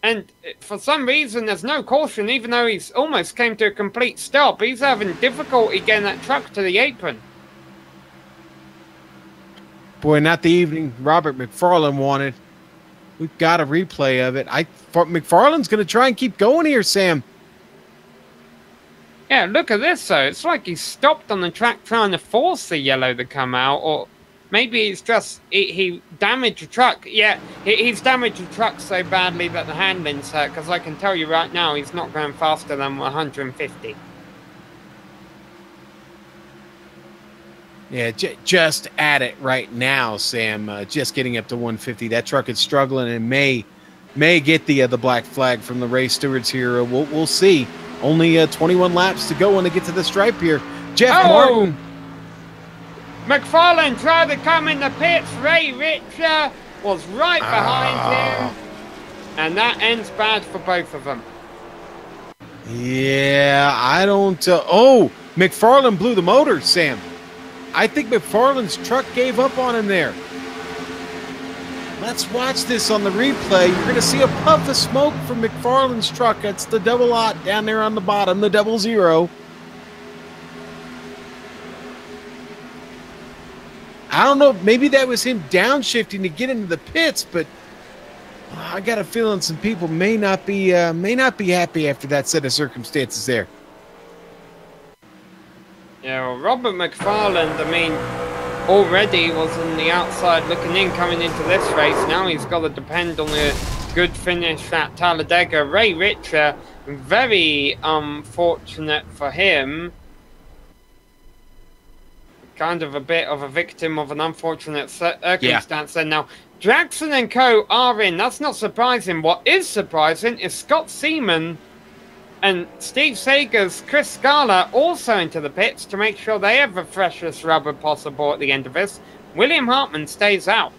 And for some reason, there's no caution, even though he's almost came to a complete stop. He's having difficulty getting that truck to the apron. Boy, not the evening Robert McFarland wanted. We've got a replay of it. McFarland's going to try and keep going here, Sam. Yeah, look at this, though. It's like he stopped on the track trying to force the yellow to come out, or maybe it's just he damaged the truck. Yeah, he's damaged the truck so badly that the handling's hurt, because I can tell you right now he's not going faster than 150. Yeah, just at it right now, Sam. Just getting up to 150. That truck is struggling and may get the black flag from the race stewards here. We'll see. Only 21 laps to go when they get to the stripe here. Jeff Martin. McFarland tried to come in the pits. Ray Richer was right behind him. And that ends bad for both of them. Yeah, I don't... McFarland blew the motor, Sam. I think McFarland's truck gave up on him there. Let's watch this on the replay. You're going to see a puff of smoke from McFarland's truck. That's the double aught down there on the bottom, the 00. I don't know. Maybe that was him downshifting to get into the pits, but I got a feeling some people may not be happy after that set of circumstances there. Yeah, well, Robert McFarland, I mean, already was on the outside looking in coming into this race. Now he's got to depend on a good finish at Talladega. Ray Richer, very unfortunate for him. Kind of a bit of a victim of an unfortunate circumstance there. Now, Jackson and Co. are in. That's not surprising. What is surprising is Scott Seaman and Steve Sager's Chris Scala also into the pits to make sure they have the freshest rubber possible at the end of this. William Hartman stays out.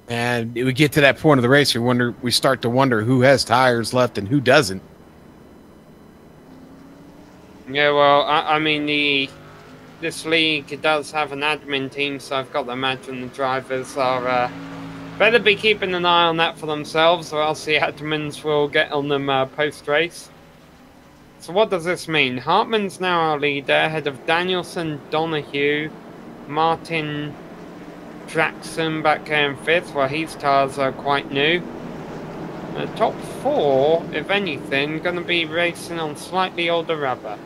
And we get to that point of the race, we start to wonder who has tires left and who doesn't. Yeah, well, I mean, this league does have an admin team, so I've got to imagine the drivers are better be keeping an eye on that for themselves, or else the admins will get on them post-race. So what does this mean? Hartman's now our leader, ahead of Danielson, Donahue, Martin, Jackson back there in 5th, while his tires are quite new. The top 4, if anything, going to be racing on slightly older rubber.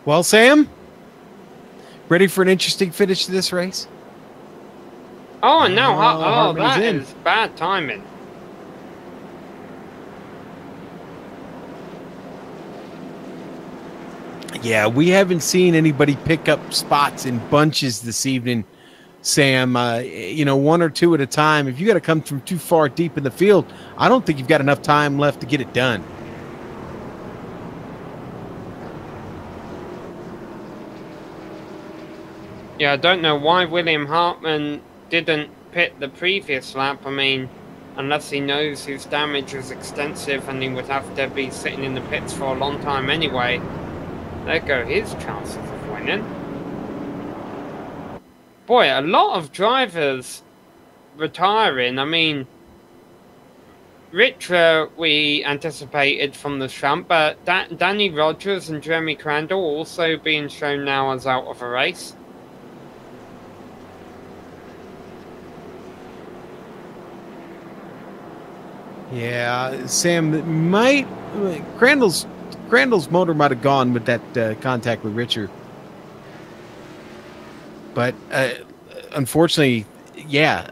Well, Sam, ready for an interesting finish to this race? Oh, and now, that in. is bad timing. Yeah, we haven't seen anybody pick up spots in bunches this evening, Sam. 1 or 2 at a time. If you got to come from too far deep in the field, I don't think you've got enough time left to get it done. Yeah, I don't know why William Hartman didn't pit the previous lap. I mean, unless he knows his damage is extensive and he would have to be sitting in the pits for a long time anyway. There go his chances of winning. Boy, a lot of drivers retiring. I mean, Richter we anticipated from the jump, but Danny Rogers and Jeremy Crandall also being shown now as out of a race. Yeah, Sam, Crandall's motor might have gone with that contact with Richter. But unfortunately, yeah,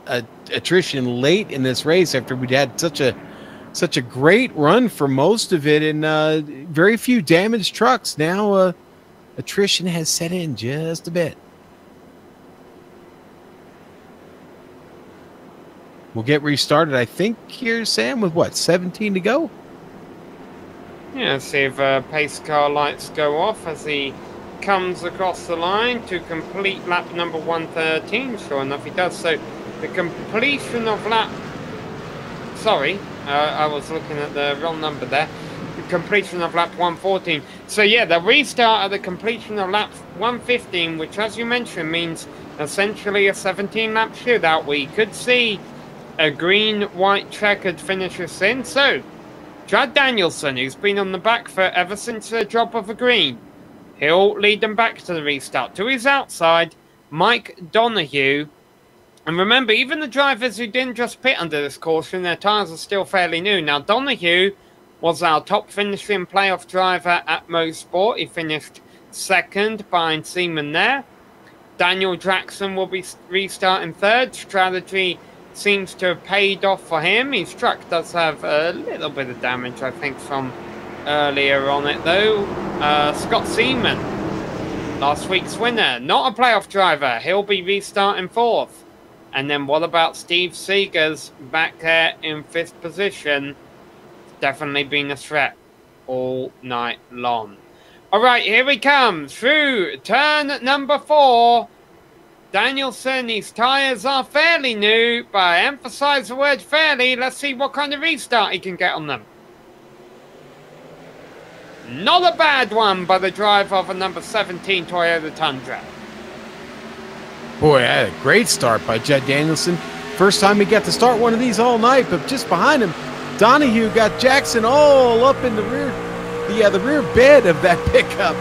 attrition late in this race after we'd had such a great run for most of it and very few damaged trucks. Now attrition has set in just a bit. We'll get restarted, I think, here, Sam, with what, 17 to go? Yeah, see if pace car lights go off as he comes across the line to complete lap number 113. Sure enough, he does. So the completion of lap... Sorry, I was looking at the wrong number there. The completion of lap 114. So yeah, the restart at the completion of lap 115, which, as you mentioned, means essentially a 17-lap shootout. We could see a green-white checkered finishes in. So, Judd Danielson, who's been on the back foot ever since the drop of a green, he'll lead them back to the restart. To his outside, Mike Donoghue. And remember, even the drivers who didn't just pit under this caution, their tyres are still fairly new. Now, Donoghue was our top finishing playoff driver at Mosport. He finished second behind Seaman there. Daniel Jackson will be restarting third. Strategy seems to have paid off for him. His truck does have a little bit of damage, I think, from earlier on it, though. Scott Seaman, last week's winner, not a playoff driver. He'll be restarting fourth. And then what about Steve Seegers back there in fifth position? Definitely been a threat all night long. All right, here we come through turn number 4. Danielson, his tyres are fairly new, but I emphasize the word fairly. Let's see what kind of restart he can get on them. Not a bad one by the driver of a number 17 Toyota Tundra. Boy, I had a great start by Judd Danielson. First time he got to start one of these all night, but just behind him, Donoghue got Jackson all up in the rear bed of that pickup.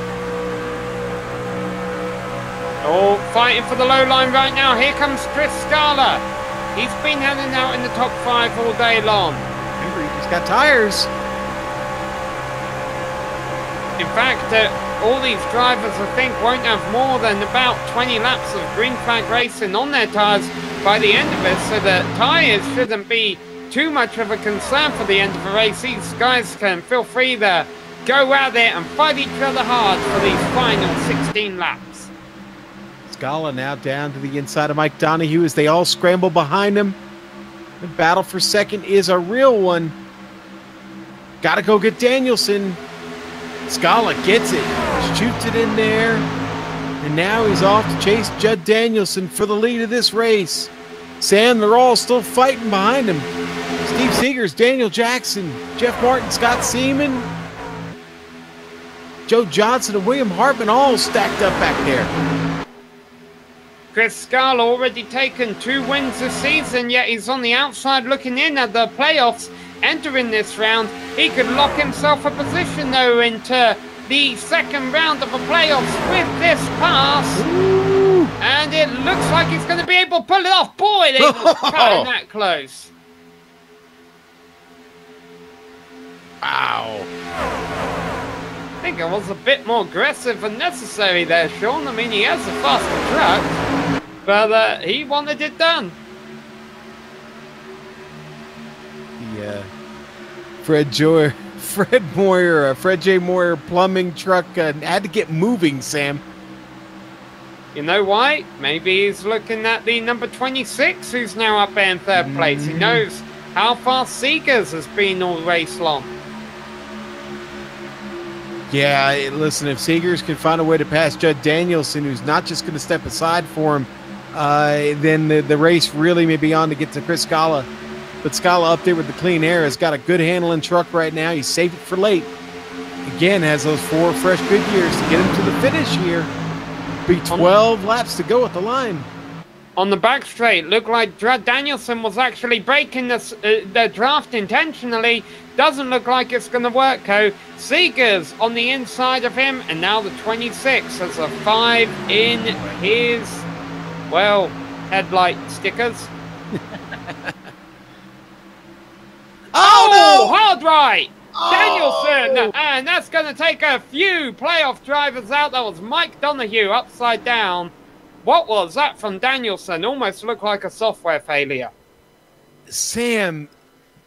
Oh, fighting for the low line right now. Here comes Chris Scala. He's been hanging out in the top 5 all day long. Remember, he's got tires. In fact, all these drivers, I think, won't have more than about 20 laps of green flag racing on their tires by the end of it, so the tires shouldn't be too much of a concern for the end of the race. These guys can feel free to go out there and fight each other hard for these final 16 laps. Scala now down to the inside of Mike Donoghue as they all scramble behind him. The battle for second is a real one. Got to go get Danielson. Scala gets it, shoots it in there, and now he's off to chase Judd Danielson for the lead of this race. Sam, they're all still fighting behind him. Steve Seegers, Daniel Jackson, Jeff Martin, Scott Seaman, Joe Johnson, and William Hartman all stacked up back there. Chris Scala already taken 2 wins this season, yet he's on the outside looking in at the playoffs. Entering this round, he could lock himself a position, though, into the second round of the playoffs with this pass. Ooh. And it looks like he's going to be able to pull it off. Boy, they were cutting that close. Wow. I think it was a bit more aggressive than necessary there, Sean. I mean, he has a faster truck, but he wanted it done. Yeah. Fred J. Moyer plumbing truck had to get moving, Sam. You know why? Maybe he's looking at the number 26, who's now up there in third place. He knows how fast Seegers has been all race long. Yeah, listen, if Seegers can find a way to pass Judd Danielson, who's not just going to step aside for him, then the race really may be on to get to Chris Scala. But Scala up there with the clean air has got a good handling truck right now. He saved it for late. Again, has those 4 fresh good years to get him to the finish here. Be 12 laps to go at the line. On the back straight, looked like Danielson was actually breaking the draft intentionally. Doesn't look like it's going to work, though. Seeger's on the inside of him, and now the 26 has a 5 in his, well, headlight stickers. Oh, no! Hard right! Oh! Danielson! And that's going to take a few playoff drivers out. That was Mike Donahue upside down. What was that from Danielson? Almost looked like a software failure. Sam,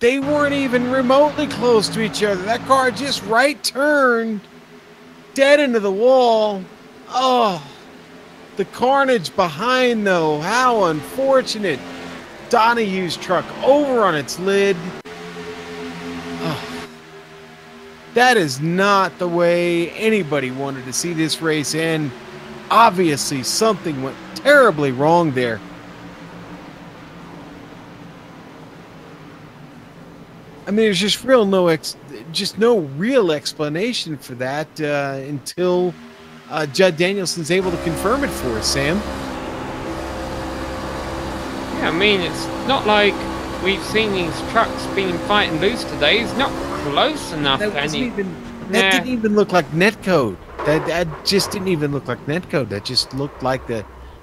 they weren't even remotely close to each other. That car just right turned dead into the wall. Oh, the carnage behind, though. How unfortunate. Donahue's truck over on its lid. Oh, that is not the way anybody wanted to see this race end. Obviously, something went terribly wrong there. I mean, there's just no real explanation for that until Judd Danielson's able to confirm it for us, Sam. Yeah, I mean, it's not like we've seen these trucks being fighting loose today. It's not close enough. That didn't even look like netcode. That just didn't even look like netcode. That just looked like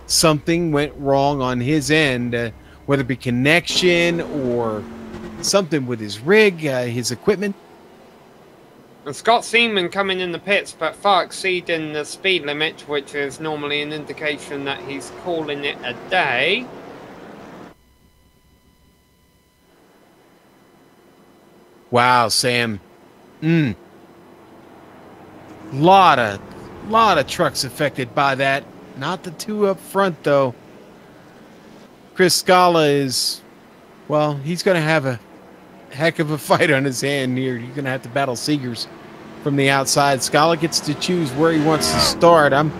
something went wrong on his end, whether it be connection or something with his rig, his equipment. And Scott Seaman coming in the pits, but far exceeding the speed limit, which is normally an indication that he's calling it a day. Wow, Sam. Lot of trucks affected by that. Not the 2 up front, though. Chris Scala is, well, he's going to have a heck of a fight on his hand here. You're going to have to battle Seegers from the outside. Scala gets to choose where he wants to start. I'm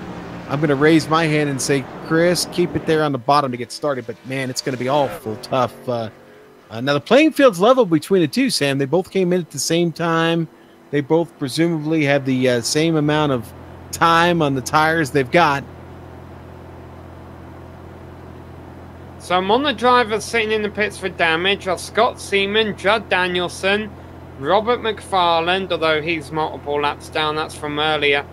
going to raise my hand and say, Chris, keep it there on the bottom to get started. But, man, it's going to be awful tough. Now, the playing field's level between the two, Sam. They both came in at the same time. They both presumably have the same amount of time on the tires they've got. So I'm on the drivers sitting in the pits for damage are Scott Seaman, Judd Danielson, Robert McFarland, although he's multiple laps down, that's from earlier.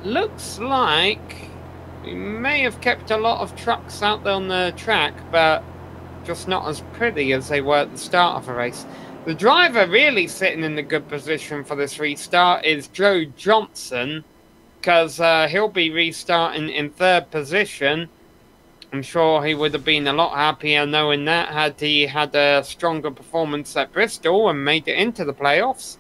Looks like we may have kept a lot of trucks out there on the track, but just not as pretty as they were at the start of the race. The driver really sitting in a good position for this restart is Joe Johnson, because he'll be restarting in 3rd position. I'm sure he would have been a lot happier knowing that had he had a stronger performance at Bristol and made it into the playoffs.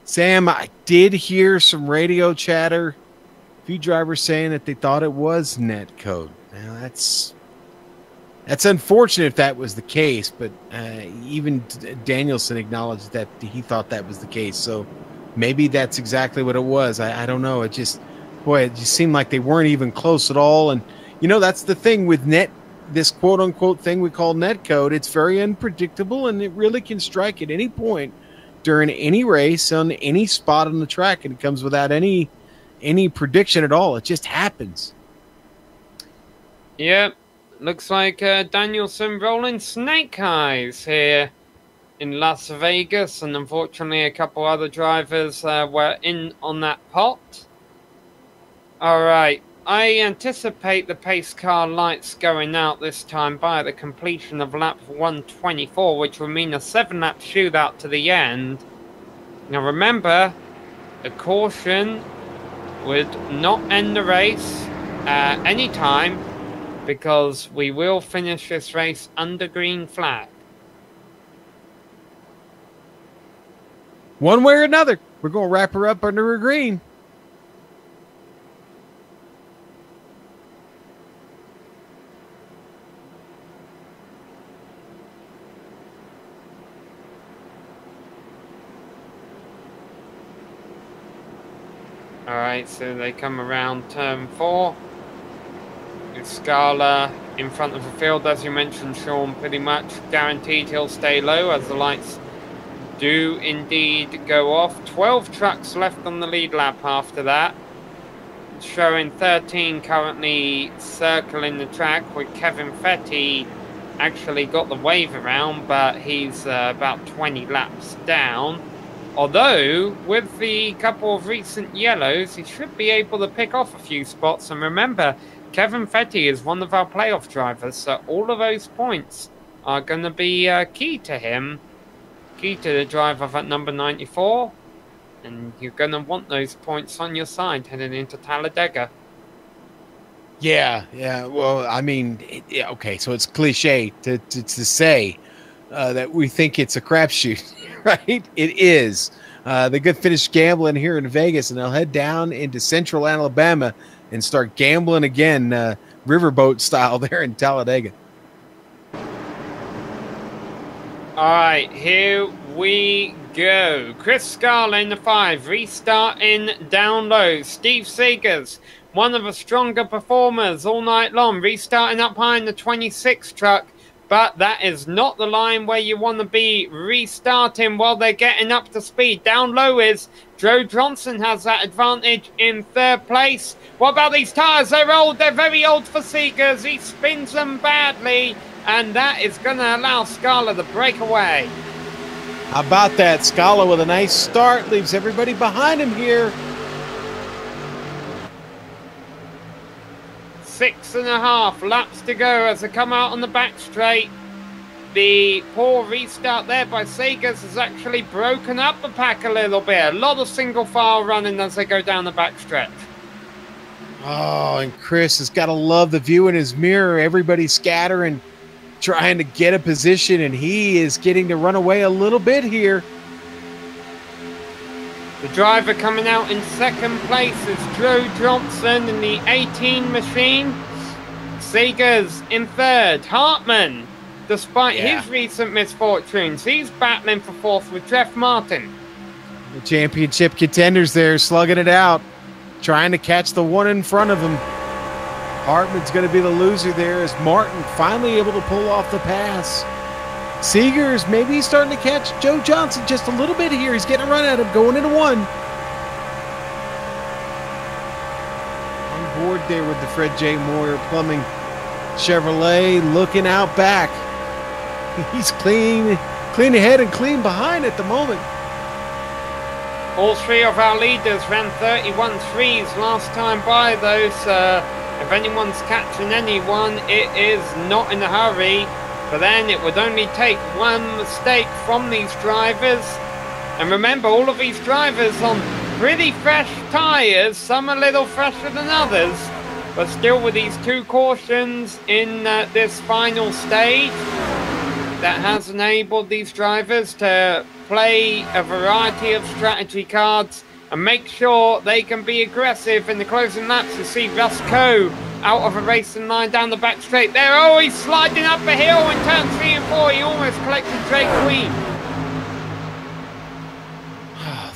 Sam, I did hear some radio chatter. A few drivers saying that they thought it was netcode. Now, that's unfortunate if that was the case, but even Danielson acknowledged that he thought that was the case. So maybe that's exactly what it was. I don't know. It just seemed like they weren't even close at all. And, that's the thing with this quote-unquote thing we call netcode. It's very unpredictable, and it really can strike at any point during any race on any spot on the track, and it comes without any prediction at all. It just happens. Yep. Looks like Danielson rolling snake eyes here in Las Vegas, and unfortunately a couple other drivers were in on that pot. Alright, I anticipate the pace car lights going out this time by the completion of lap 124, which will mean a 7-lap shootout to the end. Now remember, a caution would not end the race at any time, because we will finish this race under green flag. One way or another, we're going to wrap her up under a green. Alright, so they come around turn 4. Chris Scala in front of the field, as you mentioned, Sean, pretty much guaranteed he'll stay low as the lights do indeed go off. 12 trucks left on the lead lap after that, showing 13 currently circling the track, with Kevin Fetty actually got the wave around, but he's about 20 laps down. Although, with the couple of recent yellows, he should be able to pick off a few spots. And remember, Kevin Fetty is one of our playoff drivers, so all of those points are going to be key to him, key to the driver at number 94. And you're going to want those points on your side heading into Talladega. Yeah. Well, I mean, okay, so it's cliche to say that we think it's a crapshoot, right? It is. They could finish gambling here in Vegas, and they'll head down into central Alabama and start gambling again, riverboat style there in Talladega. All right, here we go. Chris Scala in the 5, restarting down low. Steve Seegers, one of the stronger performers all night long, restarting up high in the 26 truck, but that is not the line where you want to be restarting while they're getting up to speed. Down low is Joe Johnson, has that advantage in 3rd place. What about these tyres? They're old, they're very old for Seegers. He spins them badly, and that is going to allow Scala to break away. How about that? Scala with a nice start, leaves everybody behind him here. 6.5 laps to go as they come out on the back straight. The poor restart there by Seegers has actually broken up the pack a little bit. A lot of single file running as they go down the back stretch. Oh, and Chris has got to love the view in his mirror. Everybody scattering, trying to get a position, and he is getting to run away a little bit here. The driver coming out in 2nd place is Joe Johnson in the 18 machine. Seegers in 3rd. Hartman, despite his recent misfortunes, he's battling for 4th with Jeff Martin. The championship contenders there slugging it out, trying to catch the one in front of him. Hartman's going to be the loser there as Martin finally able to pull off the pass. Seegers, maybe he's starting to catch Joe Johnson just a little bit here. He's getting a run at him, going into 1. On board there with the Fred J. Moyer Plumbing Chevrolet, looking out back. He's clean ahead and clean behind at the moment. All 3 of our leaders ran 31.3s last time by, though, so if anyone's catching anyone, it is not in a hurry. But then it would only take one mistake from these drivers. And remember, all of these drivers on pretty fresh tyres, some a little fresher than others, but still with these 2 cautions in this final stage, that has enabled these drivers to play a variety of strategy cards and make sure they can be aggressive in the closing laps. You see Russ Coe out of a racing line down the back straight there. Oh, he's sliding up the hill in turn 3 and 4. He almost collected Drake Queen.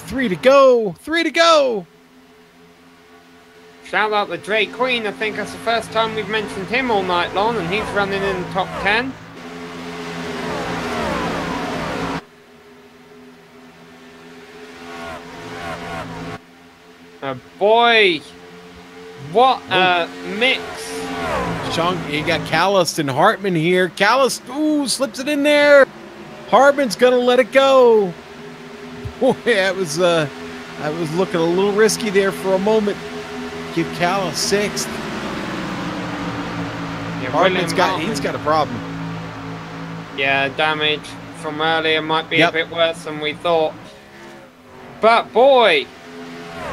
3 to go. 3 to go. Shout out to Drake Queen. I think that's the first time we've mentioned him all night long, and he's running in the top 10. Boy, what a mix. Sean, you got Callis and Hartman here. Callis, slips it in there. Hartman's going to let it go. Boy, that was looking a little risky there for a moment. Give Callis 6th. Yeah, he's got a problem. Yeah, damage from earlier might be a bit worse than we thought. But boy,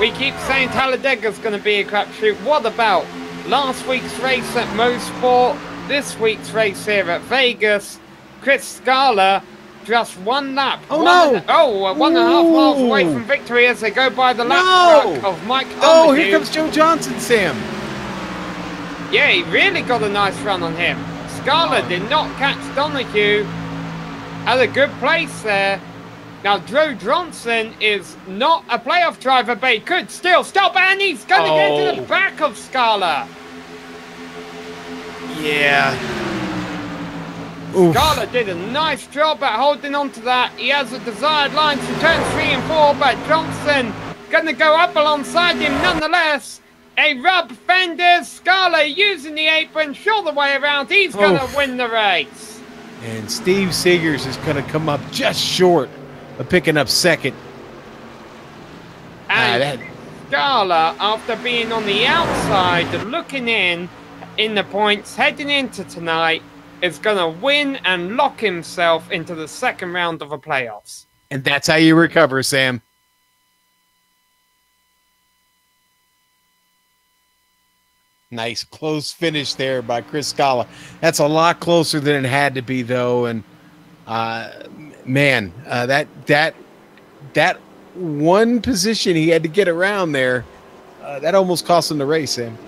we keep saying Talladega's going to be a crapshoot. What about last week's race at Mosport, this week's race here at Vegas? Chris Scala, just 1 lap. Oh, no! 1.5 miles away from victory as they go by the lap truck of Mike Donahue. Oh, here comes Joe Johnson, Sam. Yeah, he really got a nice run on him. Scala did not catch Donahue. Had a good place there. Now, Joe Johnson is not a playoff driver, but he could still stop, and he's going to get to the back of Scala. Yeah. Oof. Scala did a nice job at holding on to that. He has a desired line to turns 3 and 4, but Johnson gonna go up alongside him nonetheless. A rub fenders. Scala using the apron, show the way around. He's gonna win the race. And Steve Seegers is gonna come up just short of picking up second. And Scala, after being on the outside, looking in the points, heading into tonight, is going to win and lock himself into the second round of the playoffs. And that's how you recover, Sam. Nice close finish there by Chris Scala. That's a lot closer than it had to be, though. And man, that one position he had to get around there, that almost cost him the race, Sam.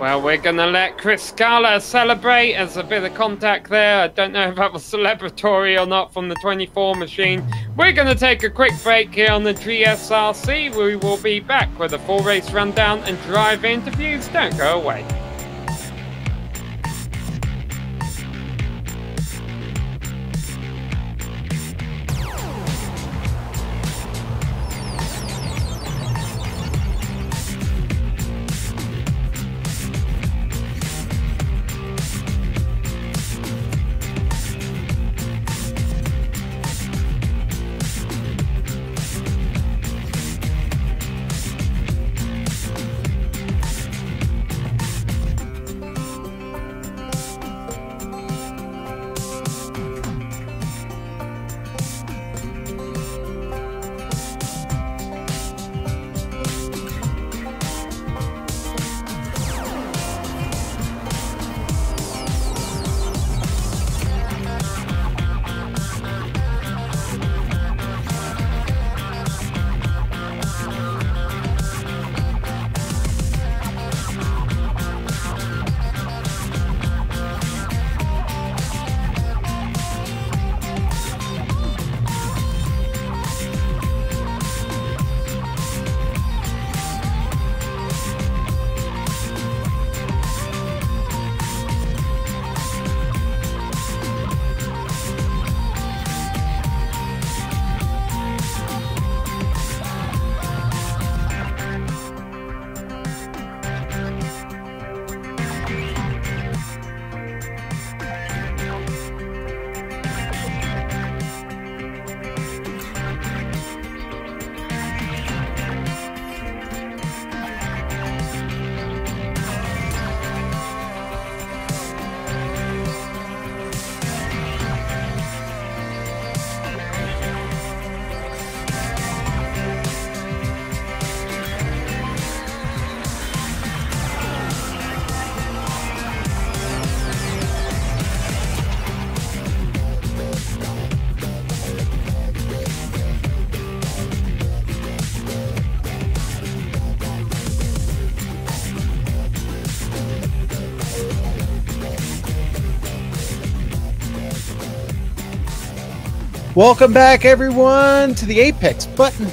Well, we're going to let Chris Scala celebrate. There's a bit of contact there. I don't know if that was celebratory or not from the 24 machine. We're going to take a quick break here on the GSRC. We will be back with a full race rundown and drive interviews. Don't go away. Welcome back, everyone, to the Apex Button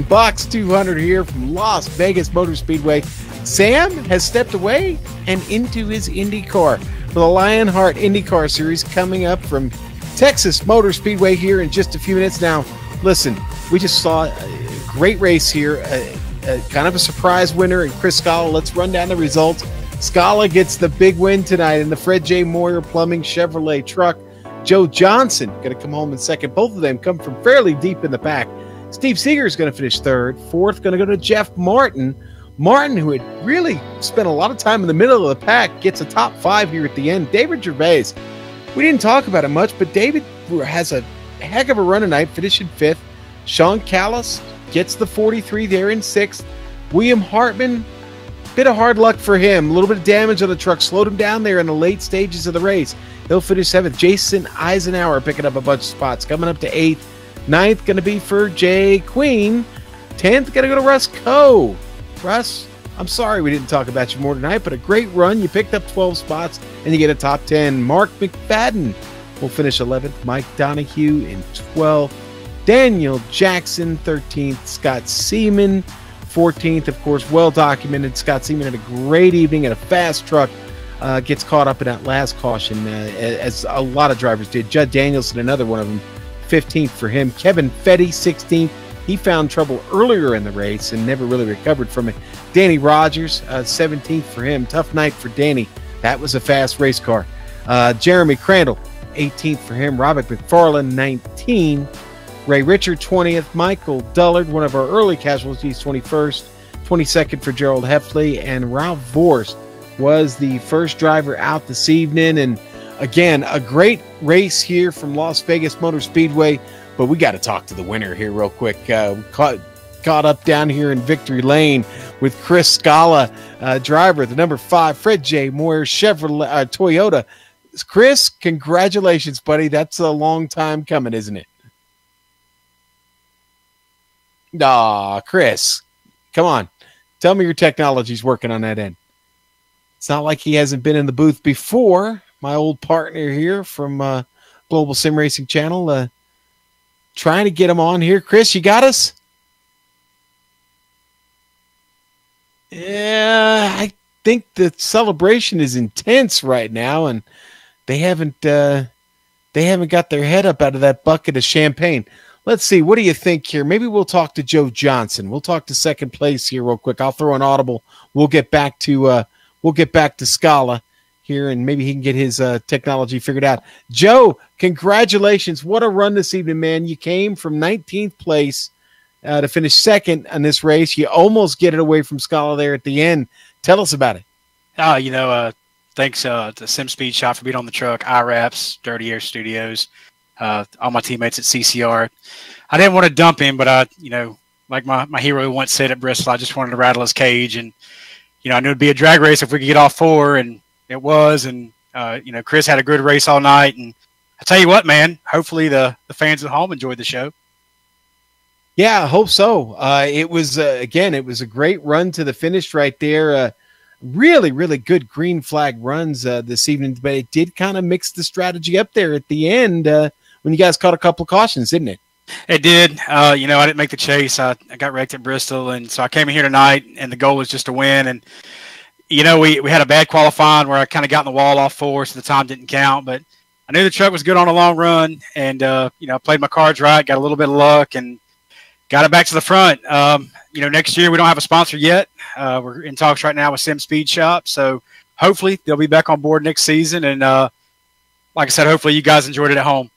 Box 200 here from Las Vegas Motor Speedway. Sam has stepped away and into his IndyCar for the Lionheart IndyCar Series coming up from Texas Motor Speedway here in just a few minutes. Now, listen, we just saw a great race here, kind of a surprise winner in Chris Scala. Let's run down the results. Scala gets the big win tonight in the Fred J. Moyer Plumbing Chevrolet truck. Joe Johnson going to come home in second. Both of them come from fairly deep in the pack. Steve Seeger is going to finish third. Fourth going to go to Jeff Martin. Martin, who had really spent a lot of time in the middle of the pack, gets a top 5 here at the end. David Gervais, we didn't talk about it much, but David has a heck of a run tonight, finishing 5th. Sean Callis gets the 43 there in 6th. William Hartman, bit of hard luck for him. A little bit of damage on the truck slowed him down there in the late stages of the race. He'll finish 7th. Jason Eisenhower picking up a bunch of spots, coming up to 8th. 9th going to be for Jay Queen. 10th going to go to Russ Coe. Russ, I'm sorry we didn't talk about you more tonight, but a great run. You picked up 12 spots, and you get a top 10. Mark McFadden will finish 11th. Mike Donahue in 12th. Daniel Jackson, 13th. Scott Seaman, 14th, of course, well documented. Scott Seaman had a great evening in a fast truck. Gets caught up in that last caution, as a lot of drivers did. Judd Danielson, another one of them, 15th for him. Kevin Fetty, 16th. He found trouble earlier in the race and never really recovered from it. Danny Rogers, 17th for him. Tough night for Danny. That was a fast race car. Jeremy Crandall, 18th for him. Robert McFarland, 19. Ray Richard, 20th. Michael Dullard, one of our early casualties, 21st. 22nd for Gerald Heffley. And Ralph Vorst was the first driver out this evening. And again, a great race here from Las Vegas Motor Speedway. But we got to talk to the winner here real quick. Caught up down here in Victory Lane with Chris Scala, driver, the number 5, Fred J. Moyer Chevrolet Toyota. Chris, congratulations, buddy. That's a long time coming, isn't it? Chris, come on. Tell me your technology's working on that end. It's not like he hasn't been in the booth before. My old partner here from Global SimRacing Channel, trying to get him on here. Chris, you got us? Yeah, I think the celebration is intense right now, and they haven't got their head up out of that bucket of champagne. Let's see. What do you think here? Maybe we'll talk to Joe Johnson. We'll talk to second place here real quick. I'll throw an audible. We'll get back to Scala here, and maybe he can get his technology figured out. Joe, congratulations. What a run this evening, man. You came from 19th place to finish second in this race. You almost get it away from Scala there at the end. Tell us about it. Thanks to Sim Speed Shop for being on the truck, iRaps, Dirty Air Studios, all my teammates at CCR. I didn't want to dump him, but like my hero once said at Bristol, I just wanted to rattle his cage. And, I knew it'd be a drag race if we could get all 4, and it was. And, Chris had a good race all night. And I tell you what, man, hopefully the fans at home enjoyed the show. Yeah, I hope so. It was, again, it was a great run to the finish right there. Really, really good green flag runs this evening, but it did kind of mix the strategy up there at the end when you guys caught a couple of cautions, didn't it? It did. I didn't make the chase. I got wrecked at Bristol, and so I came in here tonight, and the goal was just to win. And, we had a bad qualifying where I kind of got in the wall off 4, so the time didn't count. But I knew the truck was good on a long run, and, played my cards right, got a little bit of luck, and got it back to the front. Next year we don't have a sponsor yet. We're in talks right now with Sim Speed Shop, so hopefully they'll be back on board next season. And like I said, hopefully you guys enjoyed it at home.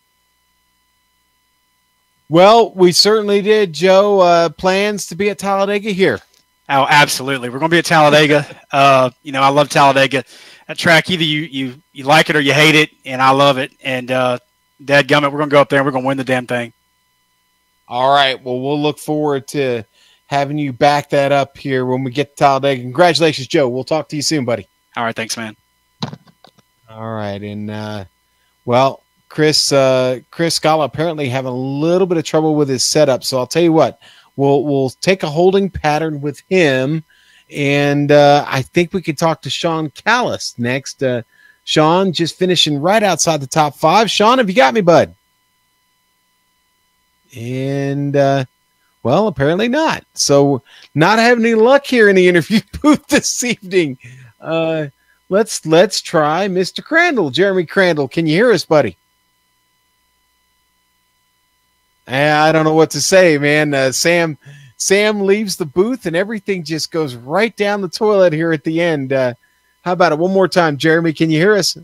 Well, we certainly did, Joe. Plans to be at Talladega here? Oh, absolutely. We're going to be at Talladega. I love Talladega. That track, either you like it or you hate it, and I love it. And dadgummit, we're going to go up there and we're going to win the damn thing. All right. Well, we'll look forward to having you back that up here when we get to Talladega. Congratulations, Joe. We'll talk to you soon, buddy. All right. Thanks, man. All right. And, Chris Scala apparently having a little bit of trouble with his setup. So I'll tell you what, we'll take a holding pattern with him. And I think we could talk to Sean Callis next. Sean just finishing right outside the top 5. Sean, have you got me, bud? And, apparently not. So not having any luck here in the interview booth this evening. Let's try Mr. Crandall. Jeremy Crandall, can you hear us, buddy? I don't know what to say, man. Sam leaves the booth and everything just goes right down the toilet here at the end. How about it one more time, Jeremy? Can you hear us?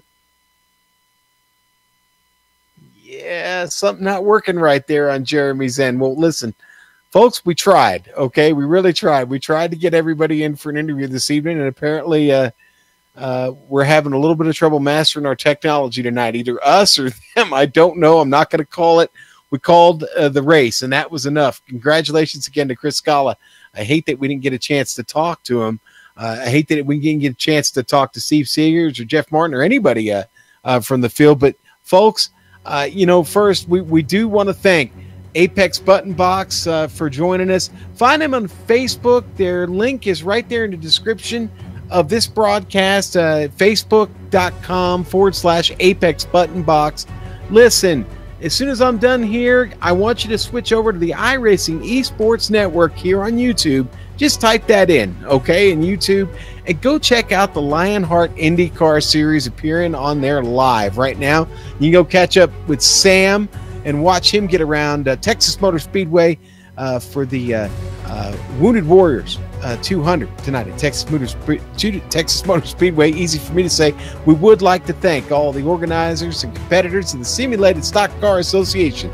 Yeah, something not working right there on Jeremy's end. Well, listen, folks, we tried, okay? We really tried. We tried to get everybody in for an interview this evening, and apparently we're having a little bit of trouble mastering our technology tonight, either us or them. I don't know. I'm not going to call it. We called the race, and that was enough. Congratulations again to Chris Scala. I hate that we didn't get a chance to talk to him. I hate that we didn't get a chance to talk to Steve Seegers or Jeff Martin or anybody from the field. But, folks, first, we do want to thank Apex Button Box for joining us. Find them on Facebook. Their link is right there in the description of this broadcast, facebook.com/Apex Button Box. Listen, as soon as I'm done here, I want you to switch over to the iRacing Esports Network here on YouTube. Just type that in, okay, in YouTube, and go check out the Lionheart IndyCar Series appearing on there live right now. You can go catch up with Sam and watch him get around Texas Motor Speedway for the Wounded Warriors 200 tonight at Texas Motor Speedway. Easy for me to say. We would like to thank all the organizers and competitors of the Simulated Stock Car Association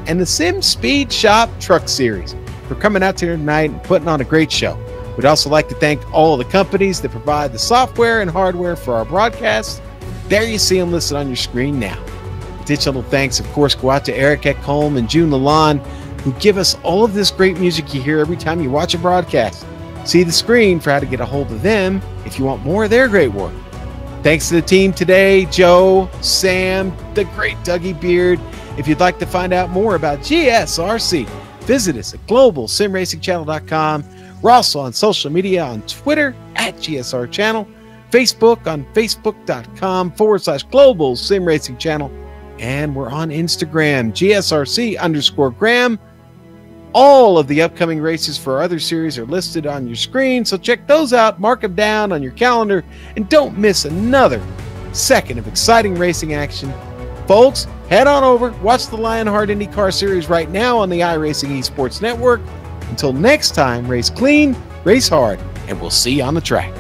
and the Sim Speed Shop Truck Series for coming out here tonight and putting on a great show. We'd also like to thank all of the companies that provide the software and hardware for our broadcasts. There you see them listed on your screen now. Additional thanks, of course, go out to Eric Ekholm and June Lalonde, who give us all of this great music you hear every time you watch a broadcast. See the screen for how to get a hold of them if you want more of their great work. Thanks to the team today, Joe, Sam, the great Dougie Beard. If you'd like to find out more about GSRC, visit us at globalsimracingchannel.com. We're also on social media on Twitter at GSR Channel, Facebook on facebook.com/Global Sim Racing Channel, and we're on Instagram, GSRC_Graham. All of the upcoming races for our other series are listed on your screen, so check those out, mark them down on your calendar, and don't miss another second of exciting racing action. Folks, head on over, watch the Lionheart IndyCar Series right now on the iRacing Esports Network. Until next time, race clean, race hard, and we'll see you on the track.